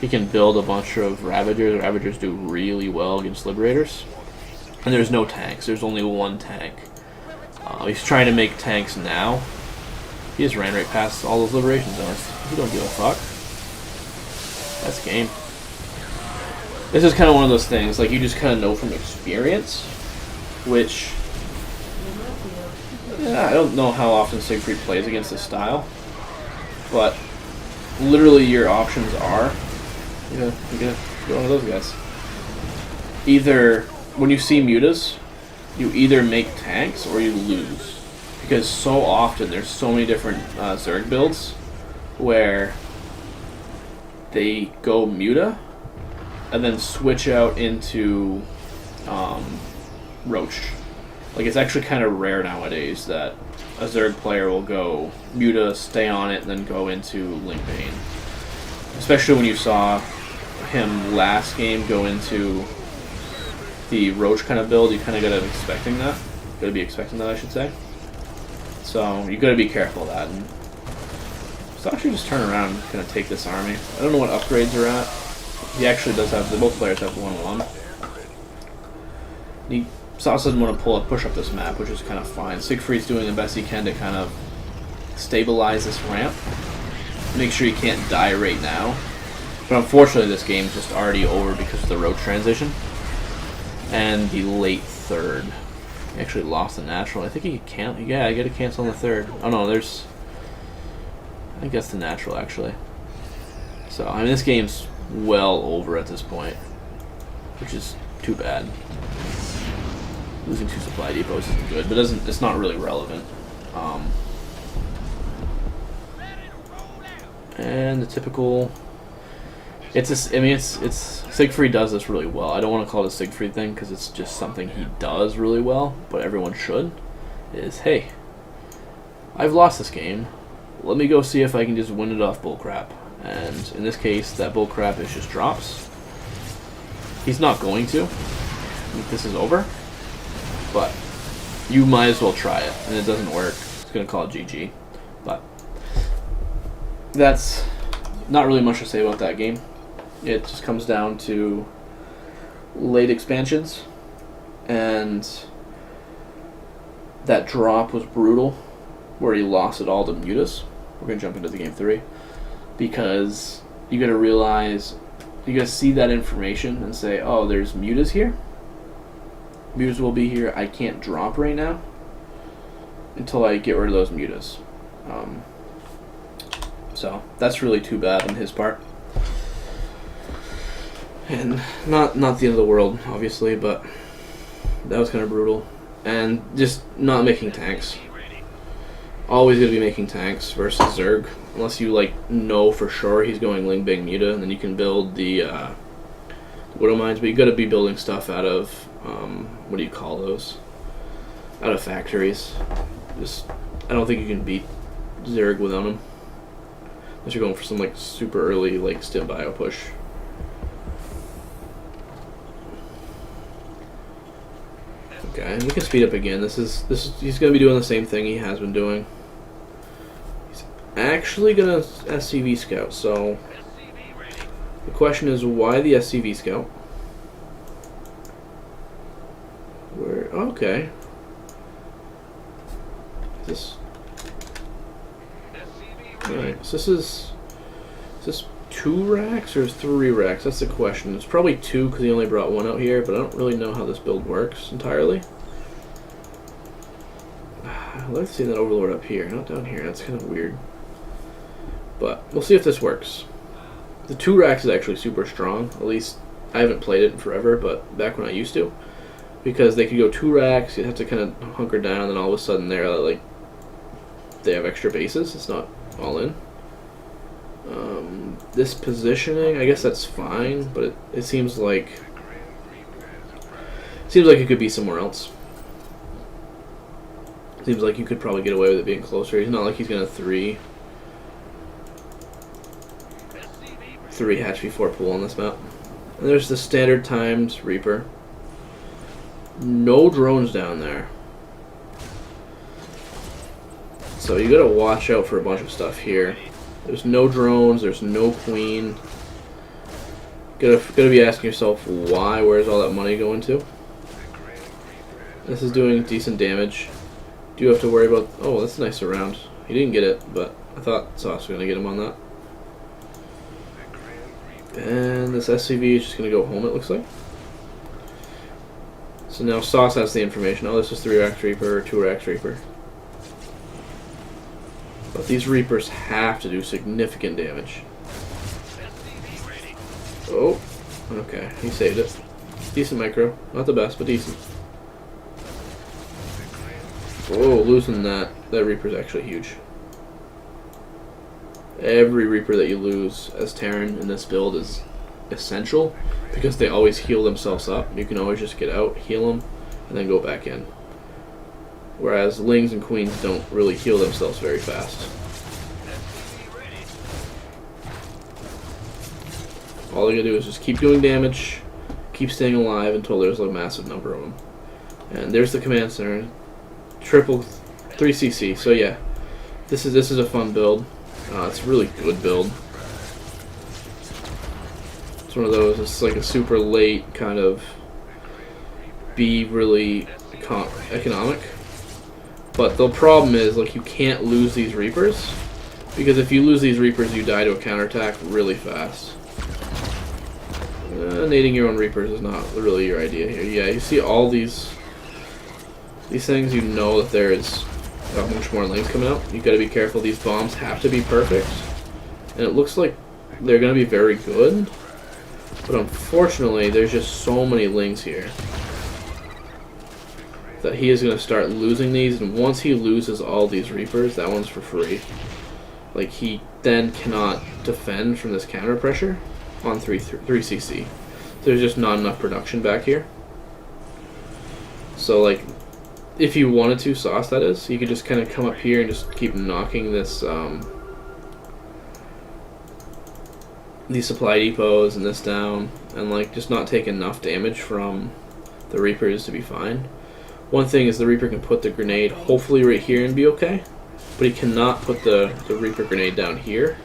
He can build a bunch of Ravagers. Ravagers do really well against Liberators. And there's no tanks. There's only 1 tank. He's trying to make tanks now. He just ran right past all those Liberation zones. He don't give a fuck. That's game. This is kind of one of those things, like you just kind of know from experience, which, yeah, I don't know how often Siegfried plays against this style, but literally your options are, you're gonna go one of those guys. Either, when you see mutas, you either make tanks or you lose, because so often there's so many different Zerg builds where they go muta and then switch out into Roach. Like, it's actually kind of rare nowadays that a Zerg player will go muta, stay on it, and then go into Link Bane. Especially when you saw him last game go into the Roach kind of build, you kind of gotta be expecting that, I should say. So you gotta be careful of that. And so actually just turn around and kind of take this army. I don't know what upgrades are at. He actually does have, both players have 1-1. Sauce doesn't want to push up this map, which is kind of fine. Siegfried's doing the best he can to kind of stabilize this ramp. Make sure he can't die right now. But unfortunately this game's just already over because of the road transition. and the late third. He actually lost the natural. I think he can't. Yeah, I got to cancel on the third. Oh no, there's. I think that's the natural actually. So I mean, this game's well over at this point, which is too bad. Losing 2 supply depots isn't good, but it's not really relevant. And the typical. Siegfried does this really well. I don't want to call it a Siegfried thing because it's just something he does really well, but everyone should. Is, hey, I've lost this game. Let me go see if I can just win it off bullcrap. And in this case, that bullcrap is just drops. He's not going to. This is over. But you might as well try it. And it doesn't work. It's going to call it GG. But that's not really much to say about that game. It just comes down to late expansions, and that drop was brutal, where he lost it all to Mutas. We're going to jump into the game 3, because you got to realize, you got to see that information and say, oh, there's Mutas here. Mutas will be here. I can't drop right now until I get rid of those Mutas. So that's really too bad on his part. And not the end of the world, obviously, but that was kind of brutal. And just not making tanks. Always going to be making tanks versus Zerg, unless you know for sure he's going Ling Bing Muta, and then you can build the Widow Mines. But you got to be building stuff out of what do you call those? Out of factories. I don't think you can beat Zerg without them, unless you're going for some super early stim bio push. Okay, we can speed up again. This is he's gonna be doing the same thing he has been doing. He's actually gonna SCV scout, so the question is, why the SCV scout? Where okay. Alright, so is this 2 racks or 3 racks? That's the question. It's probably 2 because he only brought 1 out here, but I don't really know how this build works entirely. I'd like to see that Overlord up here, not down here. That's kind of weird. But we'll see if this works. The 2 racks is actually super strong. At least I haven't played it in forever, but back when I used to. Because they could go 2 racks, you'd have to kind of hunker down, and then all of a sudden they're they have extra bases. It's not all in. This positioning, I guess that's fine, but it seems like it could be somewhere else. Seems like you could probably get away with it being closer. He's not like he's gonna 3 hatch before pool on this map. And there's the standard times Reaper. No drones down there. So you gotta watch out for a bunch of stuff here. There's no drones, there's no queen. Gotta be asking yourself why, where's all that money going to? This is doing decent damage. Do you have to worry about, oh, that's a nice surround. He didn't get it, but I thought Sauce was gonna get him on that. And this SCV is just gonna go home, it looks like. So now Sauce has the information. Oh, this is 3 racks Reaper or 2 racks Reaper. But these Reapers have to do significant damage. Oh, okay, he saved it. Decent micro. Not the best, but decent. Whoa, losing that Reaper's actually huge. Every Reaper that you lose as Terran in this build is essential, because they always heal themselves up. You can always just get out, heal them, and then go back in. Whereas Lings and Queens don't really heal themselves very fast. All they gotta do is just keep doing damage, keep staying alive until there's a massive number of them. And there's the command center. Triple 3cc. So yeah, this is a fun build. It's a really good build. It's one of those. It's like a super late kind of be really economic. But the problem is, you can't lose these Reapers, because if you lose these Reapers, you die to a counterattack really fast. Nading your own Reapers is not really your idea here. Yeah, you see all these things, you know that there is a bunch more lanes coming out. You gotta be careful. These bombs have to be perfect. And it looks like they're gonna be very good. But unfortunately, there's just so many lings here that he is gonna start losing these, and once he loses all these Reapers, that one's for free. Like, he then cannot defend from this counter pressure on 3cc. There's just not enough production back here. So, like, if you wanted to, Sauce that is, you could just kind of come up here and just keep knocking this, these supply depots and this down, and like just not take enough damage from the Reapers to be fine. One thing is the Reaper can put the grenade hopefully right here and be okay, but he cannot put the Reaper grenade down here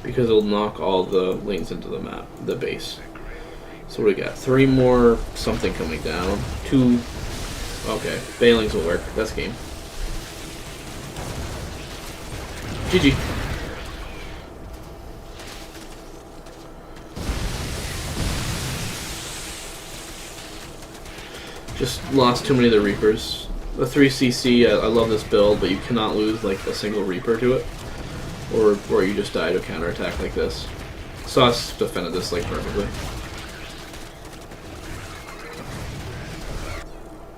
because it'll knock all the lanes into the map, the base. So what do we got? 3 more something coming down. 2. Okay, Bailings will work. That's game. GG. Just lost too many of the Reapers. The 3cc, I love this build, but you cannot lose like a single Reaper to it, or you just die to a counterattack like this. Sauce defended this like perfectly.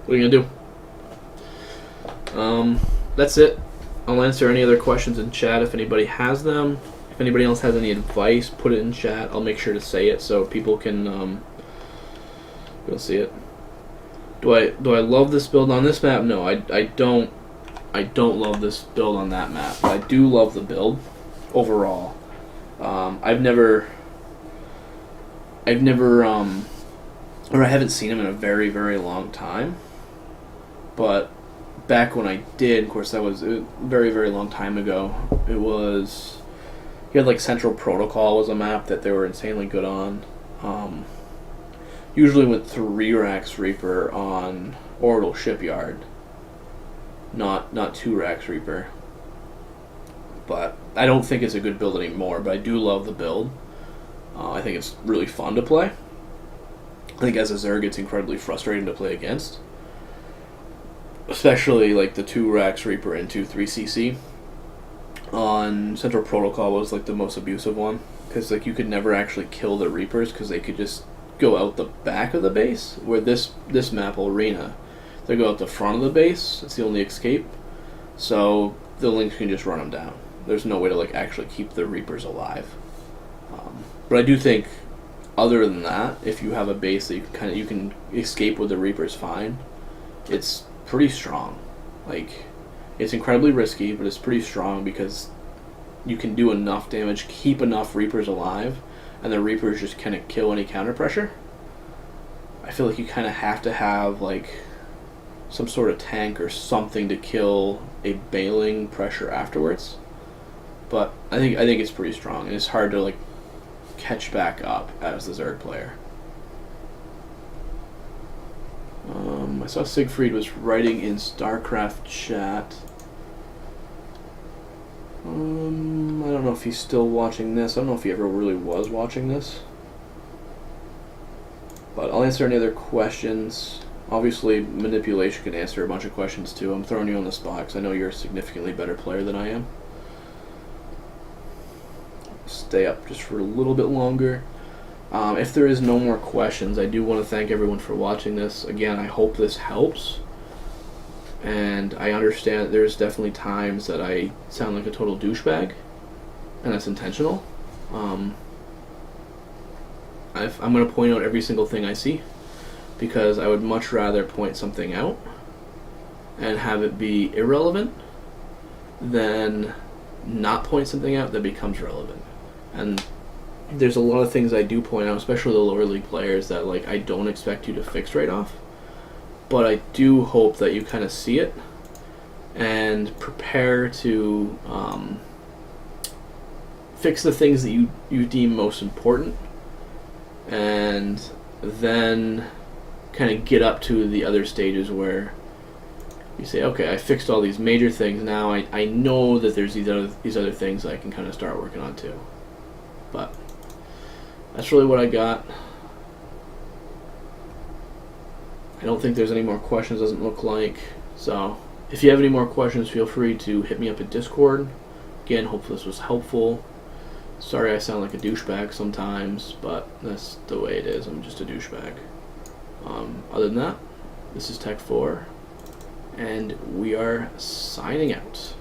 What are you gonna do? That's it. I'll answer any other questions in chat if anybody has them. If anybody else has any advice, put it in chat. I'll make sure to say it so people can go see it. Do I love this build on this map? No, I don't love this build on that map. But I do love the build overall. I've never or I haven't seen him in a very, very long time. But back when I did, of course, that was a very, very long time ago. It was, you had like Central Protocol was a map that they were insanely good on. Usually with 3 racks Reaper on Orbital Shipyard, not 2 racks Reaper. But I don't think it's a good build anymore, but I do love the build. I think it's really fun to play. I think as a Zerg it's incredibly frustrating to play against. Especially like the 2 racks Reaper into 3cc. On Central Protocol was like the most abusive one, because like you could never actually kill the Reapers because they could just go out the back of the base, where this map Arena, they go out the front of the base. It's the only escape, so the Lynx can just run them down. There's no way to like actually keep the Reapers alive. But I do think, other than that, if you have a base that you can escape with the Reapers fine, it's pretty strong. Like, it's incredibly risky, but it's pretty strong because you can do enough damage, keep enough Reapers alive, and the Reapers just kind of kill any counter pressure. I feel like you kind of have to have like some sort of tank or something to kill a bailing pressure afterwards. But I think it's pretty strong, and it's hard to like catch back up as the Zerg player. I saw Siegfried was writing in StarCraft chat. I don't know if he's still watching this. I don't know if he ever really was watching this. But I'll answer any other questions. Obviously, Manipulation can answer a bunch of questions too. I'm throwing you on the spot because I know you're a significantly better player than I am. Stay up just for a little bit longer. If there is no more questions, I do want to thank everyone for watching this. Again, I hope this helps. And I understand there's definitely times that I sound like a total douchebag, and that's intentional. I'm going to point out every single thing I see, because I would much rather point something out and have it be irrelevant than not point something out that becomes relevant. And there's a lot of things I do point out, especially the lower league players, that like I don't expect you to fix right off. But I do hope that you kind of see it and prepare to fix the things that you deem most important, and then kind of get up to the other stages where you say, okay, I fixed all these major things, now I know that there's these other things I can kind of start working on too. But that's really what I got. I don't think there's any more questions, doesn't look like. So if you have any more questions, feel free to hit me up at Discord. Again, hopefully this was helpful. Sorry I sound like a douchebag sometimes, but that's the way it is. I'm just a douchebag. Other than that, this is TechFour, and we are signing out.